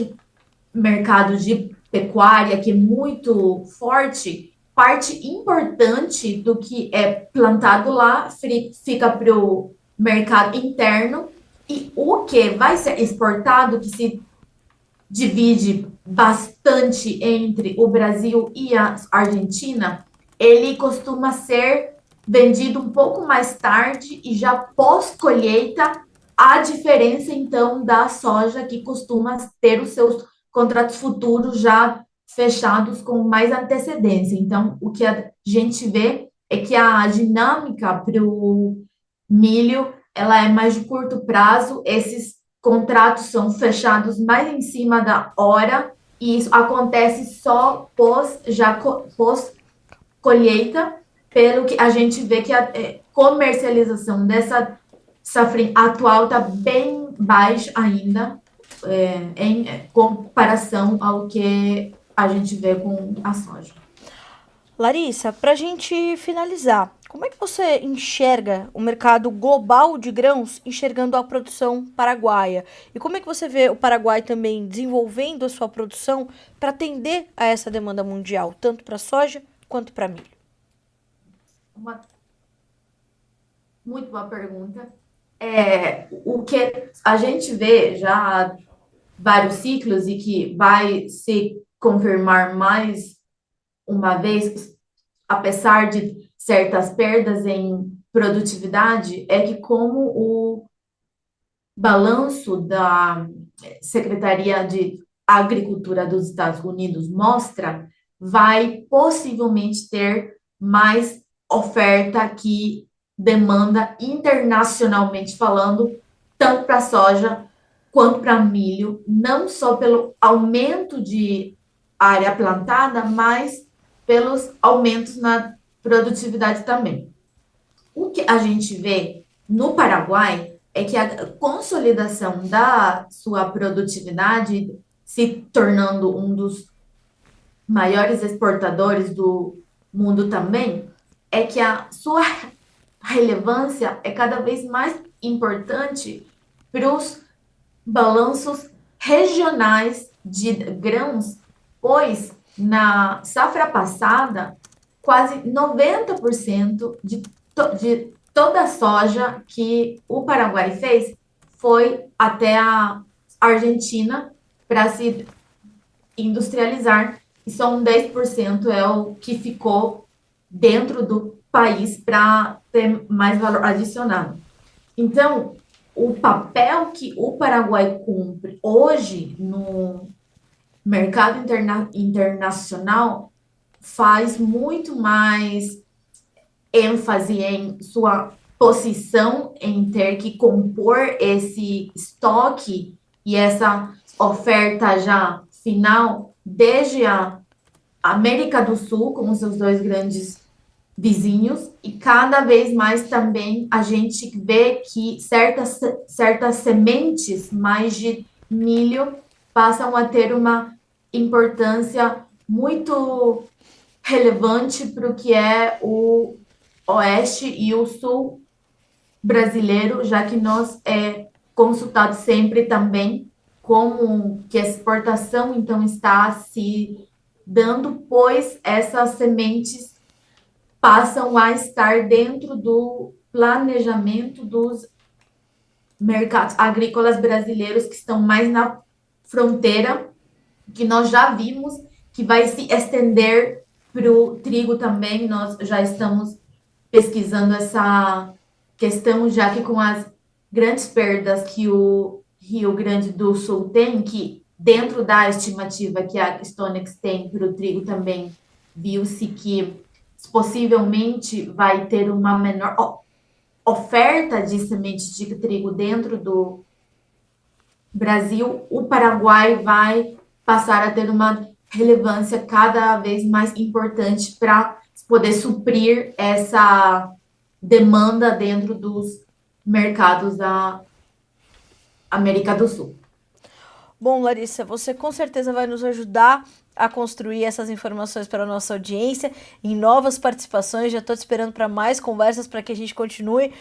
mercado de pecuária que é muito forte, parte importante do que é plantado lá fica para o mercado interno e o que vai ser exportado, que se divide bastante entre o Brasil e a Argentina, ele costuma ser vendido um pouco mais tarde e já pós-colheita, a diferença então da soja que costuma ter os seus contratos futuros já fechados com mais antecedência. Então, o que a gente vê é que a dinâmica para o milho ela é mais de curto prazo, esses contratos são fechados mais em cima da hora e isso acontece só pós colheita, pelo que a gente vê que a comercialização dessa safra atual está bem baixa ainda, em comparação ao que a gente vê com a soja. Larissa, para a gente finalizar, como é que você enxerga o mercado global de grãos enxergando a produção paraguaia? E como é que você vê o Paraguai também desenvolvendo a sua produção para atender a essa demanda mundial, tanto para soja quanto para milho? Uma muito boa pergunta. O que a gente vê já há vários ciclos e que vai se confirmar mais uma vez, apesar de certas perdas em produtividade, é que como o balanço da Secretaria de Agricultura dos Estados Unidos mostra, vai possivelmente ter mais oferta que demanda internacionalmente falando, tanto para soja quanto para milho, não só pelo aumento de área plantada, mas pelos aumentos na produtividade também. O que a gente vê no Paraguai é que a consolidação da sua produtividade, se tornando um dos maiores exportadores do mundo também, é que a sua relevância é cada vez mais importante para os balanços regionais de grãos pois na safra passada, quase 90% de toda a soja que o Paraguai fez foi até a Argentina para se industrializar, e só um 10% é o que ficou dentro do país para ter mais valor adicionado. Então, o papel que o Paraguai cumpre hoje no mercado internacional faz muito mais ênfase em sua posição em ter que compor esse estoque e essa oferta já final desde a América do Sul, com seus dois grandes vizinhos, e cada vez mais também a gente vê que certas sementes mais de milho passam a ter uma importância muito relevante para o que é o oeste e o sul brasileiro, já que nós consultados sempre também como que a exportação então está se dando, pois essas sementes passam a estar dentro do planejamento dos mercados agrícolas brasileiros que estão mais na fronteira, que nós já vimos que vai se estender para o trigo também. Nós já estamos pesquisando essa questão, já que com as grandes perdas que o Rio Grande do Sul tem, que dentro da estimativa que a Stonex tem para o trigo também, viu-se que possivelmente vai ter uma menor oferta de sementes de trigo dentro do Brasil, o Paraguai vai passar a ter uma relevância cada vez mais importante para poder suprir essa demanda dentro dos mercados da América do Sul. Bom, Larissa, você com certeza vai nos ajudar a construir essas informações para a nossa audiência em novas participações. Já estou te esperando para mais conversas para que a gente continue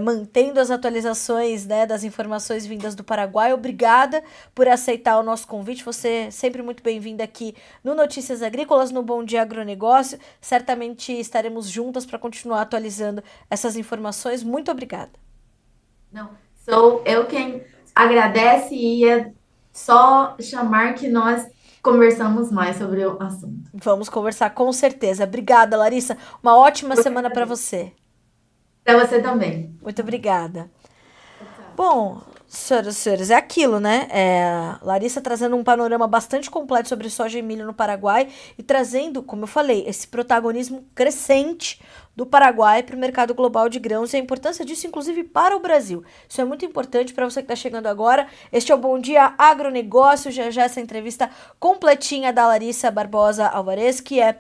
mantendo as atualizações, né, das informações vindas do Paraguai. Obrigada por aceitar o nosso convite. Você é sempre muito bem-vinda aqui no Notícias Agrícolas, no Bom Dia Agronegócio. Certamente estaremos juntas para continuar atualizando essas informações. Muito obrigada. Não, sou eu quem agradece, e é só chamar que nós conversamos mais sobre o assunto. Vamos conversar com certeza. Obrigada, Larissa. Uma ótima semana para você. Para você também. Muito obrigada. Bom, senhoras e senhores, é aquilo, né? Larissa trazendo um panorama bastante completo sobre soja e milho no Paraguai e trazendo, como eu falei, esse protagonismo crescente do Paraguai para o mercado global de grãos e a importância disso, inclusive, para o Brasil. Isso é muito importante para você que está chegando agora. Este é o Bom Dia Agronegócio, já essa entrevista completinha da Larissa Barbosa Alvarez, que é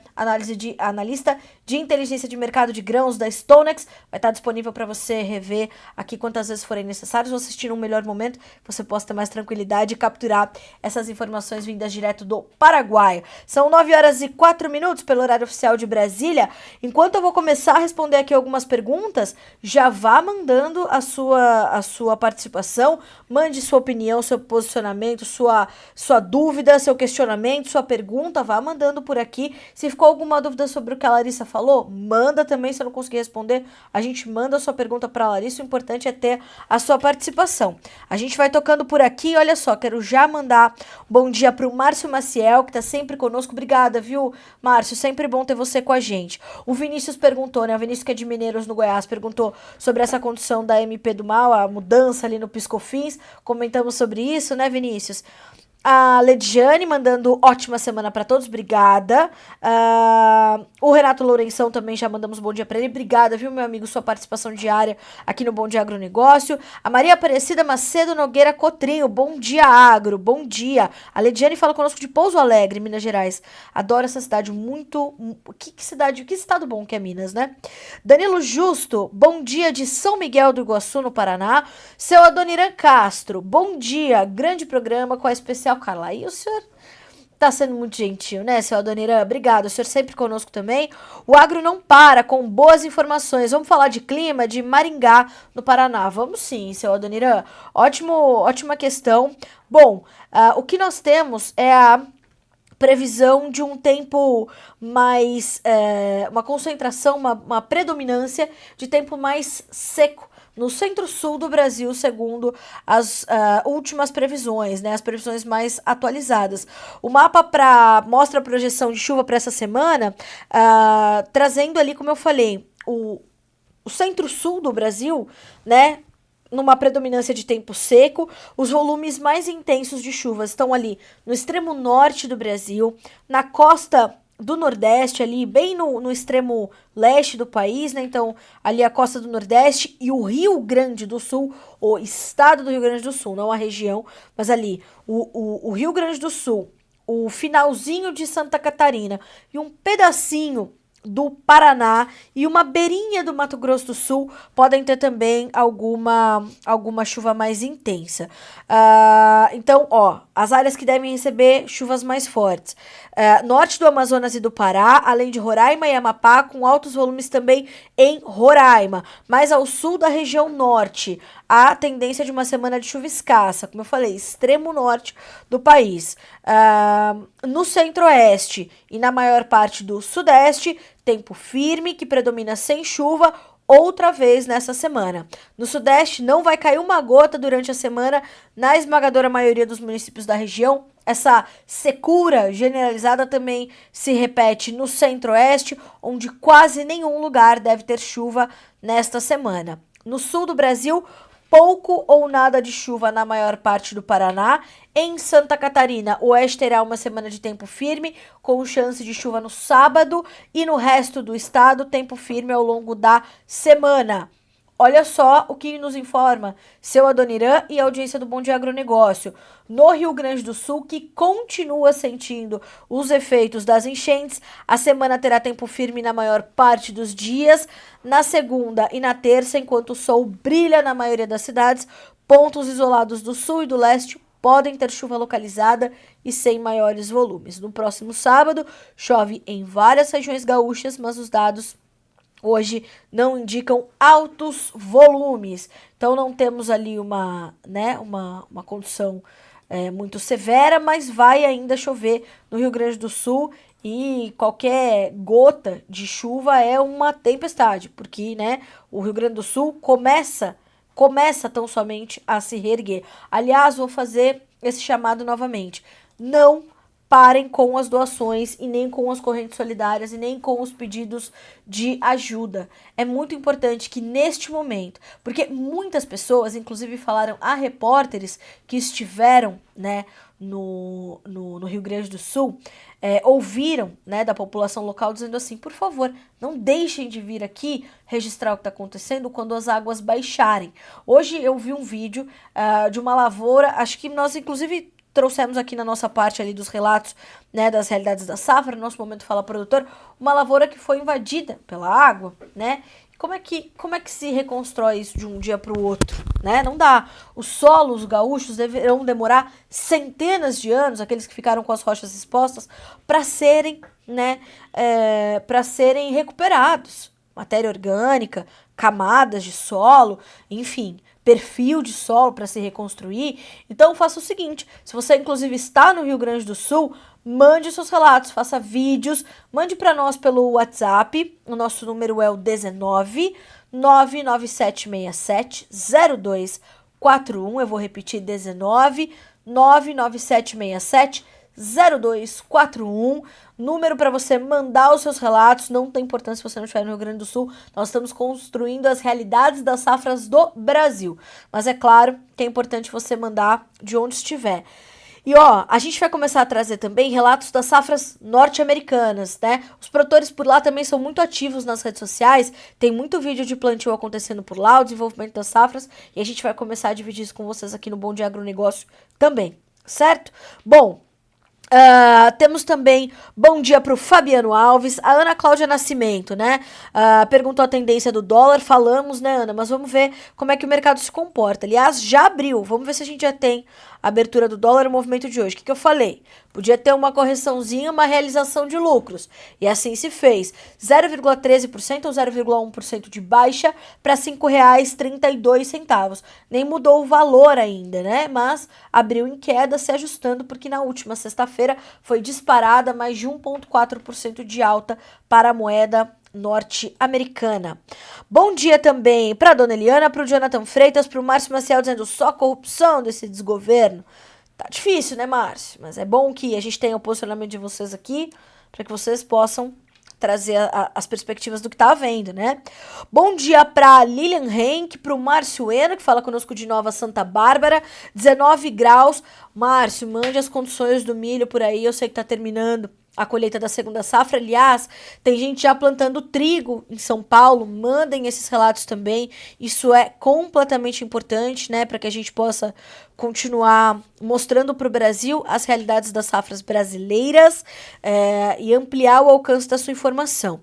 analista de inteligência de mercado de grãos da Stonex. Vai estar disponível para você rever aqui quantas vezes forem necessários ou assistir num melhor momento, que você possa ter mais tranquilidade e capturar essas informações vindas direto do Paraguai. São 9h04 pelo horário oficial de Brasília. Enquanto eu vou começar a responder aqui algumas perguntas, já vá mandando a sua participação, mande sua opinião, seu posicionamento, sua dúvida, seu questionamento, sua pergunta, vá mandando por aqui. Se ficou alguma dúvida sobre o que a Larissa falou, manda também. Se eu não conseguir responder, a gente manda a sua pergunta para a Larissa. O importante é ter a sua participação. A gente vai tocando por aqui. Olha só, quero já mandar um bom dia para o Márcio Maciel, que está sempre conosco. Obrigada, viu, Márcio? Sempre bom ter você com a gente. O Vinícius perguntou, né? O Vinícius, que é de Mineiros, no Goiás, perguntou sobre essa condição da MP do Mal, a mudança ali no Piscofins. Comentamos sobre isso, né, Vinícius? A Lediane mandando ótima semana para todos, obrigada. O Renato Lourenção também, já mandamos bom dia para ele. Obrigada, viu, meu amigo, sua participação diária aqui no Bom Dia Agronegócio. A Maria Aparecida Macedo Nogueira Cotrinho, bom dia, Agro, bom dia. A Lediane fala conosco de Pouso Alegre, Minas Gerais. Adoro essa cidade, muito... Que estado bom que é Minas, né? Danilo Justo, bom dia de São Miguel do Iguaçu, no Paraná. Seu Adoniran Castro, bom dia, grande programa com a especial Carla. E o senhor tá sendo muito gentil, né, seu Adoniran? Obrigado, o senhor sempre conosco também. O Agro não para, com boas informações. Vamos falar de clima, de Maringá, no Paraná. Vamos sim, seu Adoniran. Ótima questão. Bom, o que nós temos é a previsão de um tempo mais, uma concentração, uma predominância de tempo mais seco no centro-sul do Brasil, segundo as últimas previsões, né, as previsões mais atualizadas. O mapa mostra a projeção de chuva para essa semana, trazendo ali, como eu falei, o centro-sul do Brasil, né, numa predominância de tempo seco. Os volumes mais intensos de chuvas estão ali no extremo norte do Brasil, na costa do Nordeste, ali bem no extremo leste do país, né? Então, ali a costa do Nordeste e o Rio Grande do Sul, o estado do Rio Grande do Sul, não a região, mas ali o Rio Grande do Sul, o finalzinho de Santa Catarina e um pedacinho do Paraná e uma beirinha do Mato Grosso do Sul podem ter também alguma chuva mais intensa. Então, ó, as áreas que devem receber chuvas mais fortes. Norte do Amazonas e do Pará, além de Roraima e Amapá, com altos volumes também em Roraima. Mais ao sul da região norte, há tendência de uma semana de chuva escassa, como eu falei, extremo norte do país. No centro-oeste e na maior parte do sudeste, tempo firme que predomina sem chuva outra vez nessa semana. No sudeste não vai cair uma gota durante a semana na esmagadora maioria dos municípios da região. Essa secura generalizada também se repete no centro-oeste, onde quase nenhum lugar deve ter chuva nesta semana. No sul do Brasil, pouco ou nada de chuva na maior parte do Paraná. Em Santa Catarina, o oeste terá uma semana de tempo firme, com chance de chuva no sábado, e no resto do estado, tempo firme ao longo da semana. Olha só o que nos informa seu Adoniran e a audiência do Bom Dia Agronegócio. No Rio Grande do Sul, que continua sentindo os efeitos das enchentes, a semana terá tempo firme na maior parte dos dias. Na segunda e na terça, enquanto o sol brilha na maioria das cidades, pontos isolados do sul e do leste podem ter chuva localizada e sem maiores volumes. No próximo sábado, chove em várias regiões gaúchas, mas os dados hoje não indicam altos volumes. Então não temos ali uma condição muito severa, mas vai ainda chover no Rio Grande do Sul e qualquer gota de chuva é uma tempestade, porque, né, o Rio Grande do Sul começa tão somente a se reerguer. Aliás, vou fazer esse chamado novamente. Não parem com as doações e nem com as correntes solidárias e nem com os pedidos de ajuda. É muito importante que neste momento, porque muitas pessoas, inclusive falaram a repórteres que estiveram, né, no Rio Grande do Sul, ouviram, né, da população local dizendo assim: por favor, não deixem de vir aqui registrar o que está acontecendo quando as águas baixarem. Hoje eu vi um vídeo de uma lavoura, acho que nós inclusive trouxemos aqui na nossa parte ali dos relatos, né, das realidades da safra, no nosso momento Fala Produtor, uma lavoura que foi invadida pela água, né? Como é que se reconstrói isso de um dia para o outro, né? Não dá. Os solos gaúchos deverão demorar centenas de anos, aqueles que ficaram com as rochas expostas, para serem, né, para serem recuperados. Matéria orgânica, camadas de solo, enfim, perfil de solo para se reconstruir. Então faça o seguinte: se você inclusive está no Rio Grande do Sul, mande seus relatos, faça vídeos, mande para nós pelo WhatsApp. O nosso número é o 19 99767 0241. Eu vou repetir: 19 99767 0241. Número para você mandar os seus relatos. Não tem importância se você não estiver no Rio Grande do Sul. Nós estamos construindo as realidades das safras do Brasil. Mas é claro que é importante você mandar de onde estiver. E ó, a gente vai começar a trazer também relatos das safras norte-americanas, né? Os produtores por lá também são muito ativos nas redes sociais, tem muito vídeo de plantio acontecendo por lá, o desenvolvimento das safras, e a gente vai começar a dividir isso com vocês aqui no Bom Dia Agronegócio também, certo? Bom, temos também bom dia para o Fabiano Alves, a Ana Cláudia Nascimento, né? Perguntou a tendência do dólar, falamos, né, Ana? Mas vamos ver como é que o mercado se comporta. Aliás, já abriu, vamos ver se a gente já tem a abertura do dólar e o movimento de hoje. O que eu falei? Podia ter uma correçãozinha, uma realização de lucros. E assim se fez. 0,13% ou 0,1% de baixa para R$ 5,32. Nem mudou o valor ainda, né? Mas abriu em queda, se ajustando, porque na última sexta-feira foi disparada mais de 1,4% de alta para a moeda norte-americana. Bom dia também para a dona Eliana, para o Jonathan Freitas, para o Márcio Maciel dizendo só corrupção desse desgoverno. Tá difícil, né, Márcio? Mas é bom que a gente tenha o posicionamento de vocês aqui para que vocês possam trazer as perspectivas do que tá havendo, né? Bom dia para Lilian Henk, para o Márcio Eno, que fala conosco de Nova Santa Bárbara, 19 graus. Márcio, mande as condições do milho por aí, eu sei que tá terminando a colheita da segunda safra. Aliás, tem gente já plantando trigo em São Paulo, mandem esses relatos também, isso é completamente importante, né, para que a gente possa continuar mostrando para o Brasil as realidades das safras brasileiras e ampliar o alcance da sua informação.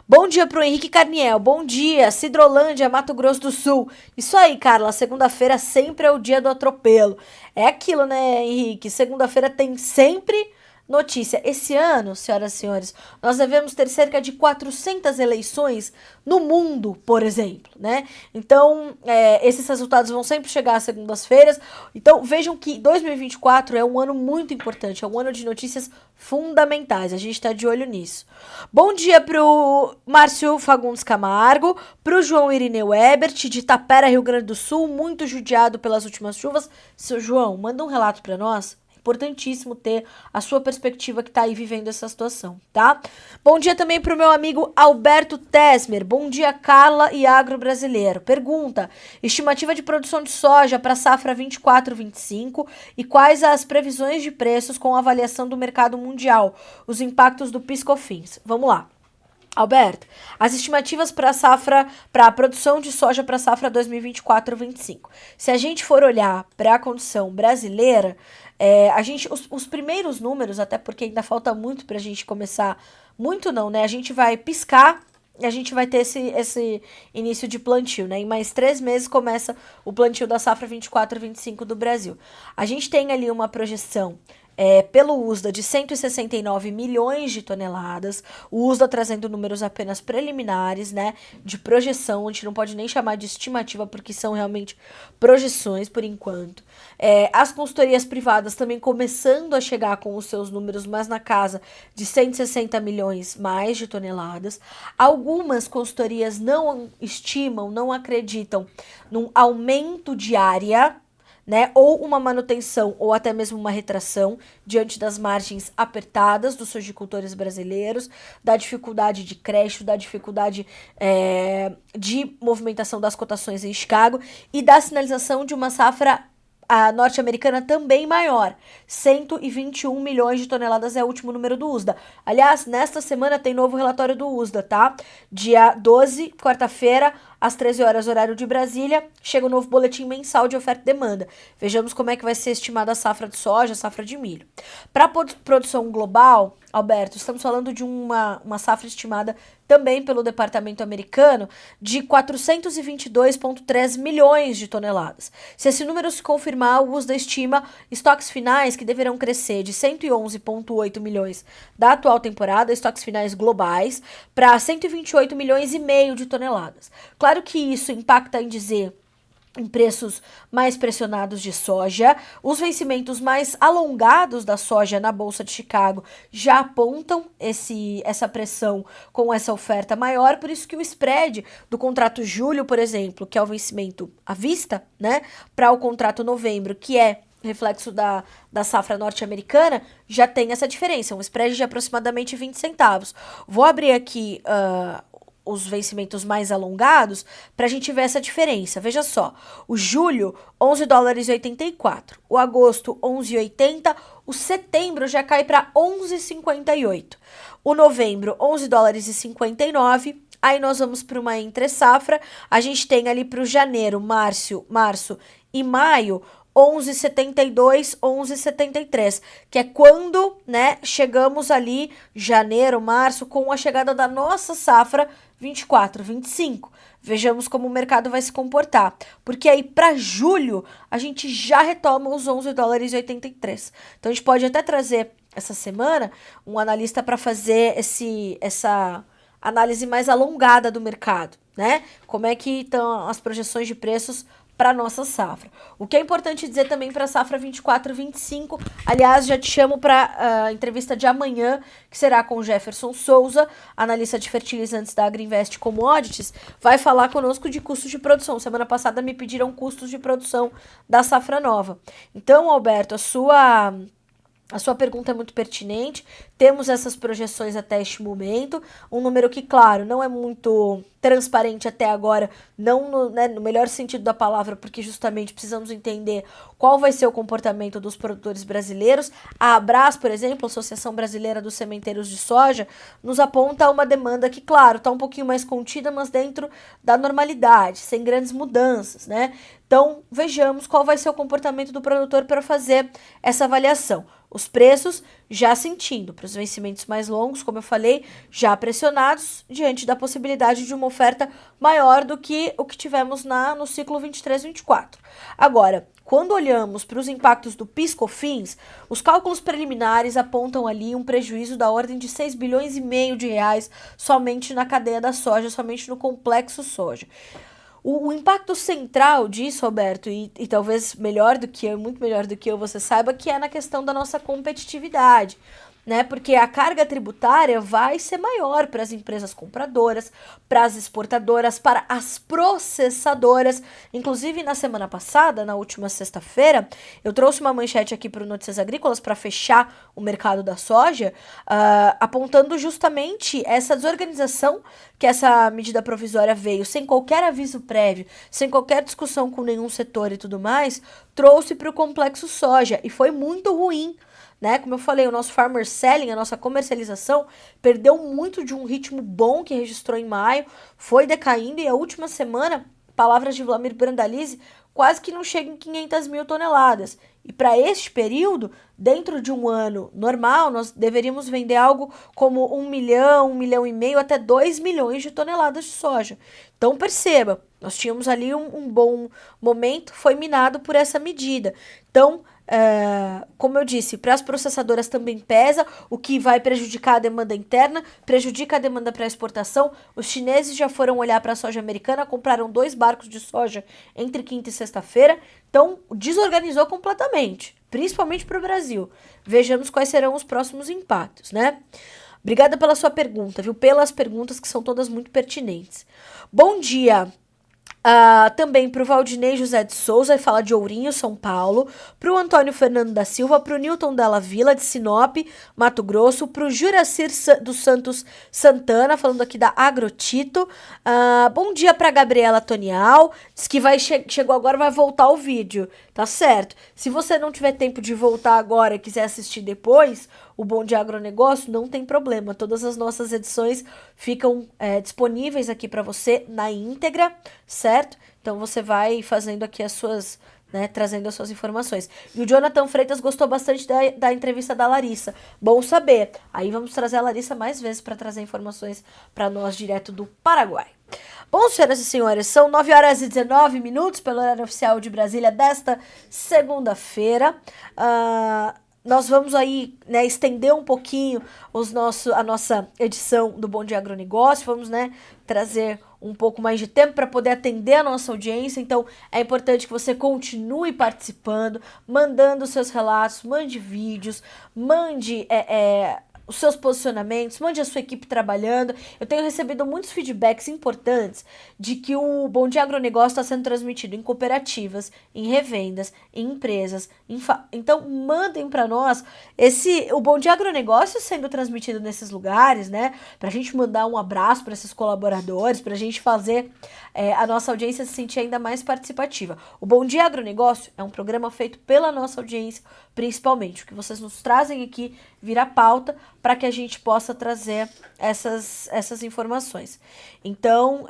Bom dia para o Henrique Carniel, bom dia, Cidrolândia, Mato Grosso do Sul. Isso aí, Carla, segunda-feira sempre é o dia do atropelo. É aquilo, né, Henrique, segunda-feira tem sempre notícia. Esse ano, senhoras e senhores, nós devemos ter cerca de 400 eleições no mundo, por exemplo, né? Então, esses resultados vão sempre chegar às segundas-feiras. Então, vejam que 2024 é um ano muito importante, é um ano de notícias fundamentais. A gente está de olho nisso. Bom dia pro Márcio Fagundes Camargo, pro João Irineu Ebert, de Tapera, Rio Grande do Sul, muito judiado pelas últimas chuvas. Seu João, manda um relato para nós. Importantíssimo ter a sua perspectiva que está aí vivendo essa situação, tá? Bom dia também para o meu amigo Alberto Tesmer. Bom dia, Carla e Agro Brasileiro. Pergunta: estimativa de produção de soja para a safra 24-25 e quais as previsões de preços com a avaliação do mercado mundial, os impactos do PIS/COFINS. Vamos lá. Alberto, as estimativas para a produção de soja para a safra 2024-25. Se a gente for olhar para a condição brasileira, os primeiros números, até porque ainda falta muito para a gente começar, muito não, né? A gente vai piscar e a gente vai ter esse início de plantio, né? Em mais 3 meses começa o plantio da safra 24-25 do Brasil. A gente tem ali uma projeção pelo USDA de 169 milhões de toneladas, o USDA trazendo números apenas preliminares, né, de projeção, a gente não pode nem chamar de estimativa, porque são realmente projeções por enquanto. As consultorias privadas também começando a chegar com os seus números, mas na casa de 160 milhões mais de toneladas. Algumas consultorias não estimam, não acreditam num aumento de área, né, ou uma manutenção ou até mesmo uma retração diante das margens apertadas dos sojicultores brasileiros, da dificuldade de crédito, da dificuldade de movimentação das cotações em Chicago e da sinalização de uma safra norte-americana também maior. 121 milhões de toneladas é o último número do USDA. Aliás, nesta semana tem novo relatório do USDA, tá? Dia 12, quarta-feira, às 13 horas, horário de Brasília, chega o novo boletim mensal de oferta e demanda. Vejamos como é que vai ser estimada a safra de soja, a safra de milho. Para a produção global, Alberto, estamos falando de uma safra estimada também pelo departamento americano de 422,3 milhões de toneladas. Se esse número se confirmar, o USDA estima estoques finais que deverão crescer de 111,8 milhões da atual temporada, estoques finais globais, para 128 milhões e meio de toneladas. Claro que isso impacta em preços mais pressionados de soja. Os vencimentos mais alongados da soja na Bolsa de Chicago já apontam essa pressão com essa oferta maior, por isso que o spread do contrato julho, por exemplo, que é o vencimento à vista, né, para o contrato novembro, que é reflexo da safra norte-americana, já tem essa diferença, um spread de aproximadamente 20 centavos. Vou abrir aqui os vencimentos mais alongados para a gente ver essa diferença. Veja só, o julho, 11 dólares e 84, o agosto, 11,80, o setembro já cai para 11,58, o novembro, 11 dólares e 59, aí nós vamos para uma entre-safra, a gente tem ali para o janeiro, março e maio, 11,72, 11,73, que é quando, né, chegamos ali, janeiro, março, com a chegada da nossa safra 24, 25. Vejamos como o mercado vai se comportar, porque aí para julho a gente já retoma os 11 dólares e 83. Então a gente pode até trazer essa semana um analista para fazer essa análise mais alongada do mercado, né? Como é que estão as projeções de preços para nossa safra. O que é importante dizer também para a safra 24 e 25, aliás, já te chamo para a entrevista de amanhã, que será com o Jefferson Souza, analista de fertilizantes da Agriinvest Commodities, vai falar conosco de custos de produção. Semana passada me pediram custos de produção da safra nova. Então, Alberto, a sua pergunta é muito pertinente, temos essas projeções até este momento, um número que, claro, não é muito transparente até agora, não no melhor sentido da palavra, porque justamente precisamos entender qual vai ser o comportamento dos produtores brasileiros. A Abras, por exemplo, a Associação Brasileira dos Sementeiros de Soja, nos aponta uma demanda que, claro, está um pouquinho mais contida, mas dentro da normalidade, sem grandes mudanças, né? Então, vejamos qual vai ser o comportamento do produtor para fazer essa avaliação. Os preços já sentindo, para os vencimentos mais longos, como eu falei, já pressionados diante da possibilidade de uma oferta maior do que o que tivemos no ciclo 23-24. Agora, quando olhamos para os impactos do PIS/COFINS, os cálculos preliminares apontam ali um prejuízo da ordem de 6 bilhões e meio de reais somente na cadeia da soja, somente no complexo soja. O impacto central disso, Roberto, e talvez melhor do que eu, muito melhor do que eu, você saiba, que é na questão da nossa competitividade, né? Porque a carga tributária vai ser maior para as empresas compradoras, para as exportadoras, para as processadoras. Inclusive, na semana passada, na última sexta-feira, eu trouxe uma manchete aqui para o Notícias Agrícolas para fechar o mercado da soja, apontando justamente essa desorganização que essa medida provisória veio, sem qualquer aviso prévio, sem qualquer discussão com nenhum setor e tudo mais, trouxe para o complexo soja e foi muito ruim, né? Como eu falei, o nosso farmer selling, a nossa comercialização, perdeu muito de um ritmo bom que registrou em maio, foi decaindo e a última semana, palavras de Vlamir Brandalize, quase que não chega em 500 mil toneladas. E para este período, dentro de um ano normal, nós deveríamos vender algo como 1 milhão, 1,5 milhão, até 2 milhões de toneladas de soja. Então perceba, nós tínhamos ali um bom momento, foi minado por essa medida. Então, como eu disse, para as processadoras também pesa, o que vai prejudicar a demanda interna, prejudica a demanda para exportação. Os chineses já foram olhar para a soja americana, compraram 2 barcos de soja entre quinta e sexta-feira, então desorganizou completamente, principalmente para o Brasil. Vejamos quais serão os próximos impactos, né? Obrigada pela sua pergunta, viu? Pelas perguntas que são todas muito pertinentes. Bom dia! Também para o Valdinei José de Souza, e fala de Ourinho, São Paulo, para o Antônio Fernando da Silva, para o Newton Della Vila, de Sinop, Mato Grosso, para o Juracir dos Santos Santana, falando aqui da Agrotito. Bom dia para a Gabriela Tonial, diz que chegou agora, vai voltar o vídeo, tá certo? Se você não tiver tempo de voltar agora e quiser assistir depois, o Bom Dia Agronegócio, não tem problema. Todas as nossas edições ficam disponíveis aqui para você na íntegra, certo? Então você vai fazendo aqui as suas, né, trazendo as suas informações. E o Jonathan Freitas gostou bastante da entrevista da Larissa. Bom saber. Aí vamos trazer a Larissa mais vezes para trazer informações para nós direto do Paraguai. Bom, senhoras e senhores, são 9 horas e 19 minutos pelo horário oficial de Brasília desta segunda-feira. Nós vamos aí, né, estender um pouquinho a nossa edição do Bom Dia Agronegócio, vamos, né, trazer um pouco mais de tempo para poder atender a nossa audiência, então é importante que você continue participando, mandando seus relatos, mande vídeos, mande os seus posicionamentos, mande a sua equipe trabalhando. Eu tenho recebido muitos feedbacks importantes de que o Bom Dia Agronegócio está sendo transmitido em cooperativas, em revendas, em empresas. Então, mandem para nós o Bom Dia Agronegócio sendo transmitido nesses lugares, né? Para a gente mandar um abraço para esses colaboradores, para a gente fazer a nossa audiência se sentir ainda mais participativa. O Bom Dia Agronegócio é um programa feito pela nossa audiência, principalmente. O que vocês nos trazem aqui vira pauta para que a gente possa trazer essas informações. Então,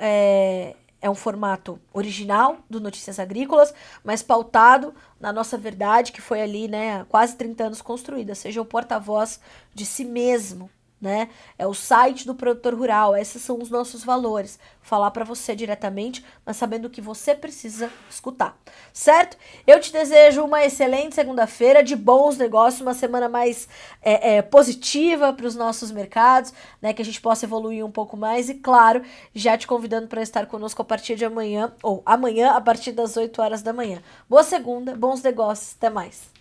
é um formato original do Notícias Agrícolas, mas pautado na nossa verdade, que foi ali, né, há quase 30 anos construída. Seja o porta-voz de si mesmo, né? É o site do produtor rural. Esses são os nossos valores. Falar para você diretamente, mas sabendo que você precisa escutar, certo? Eu te desejo uma excelente segunda-feira, de bons negócios, uma semana mais positiva para os nossos mercados, né? Que a gente possa evoluir um pouco mais e, claro, já te convidando para estar conosco a partir de amanhã, ou amanhã a partir das 8 horas da manhã. Boa segunda, bons negócios, até mais.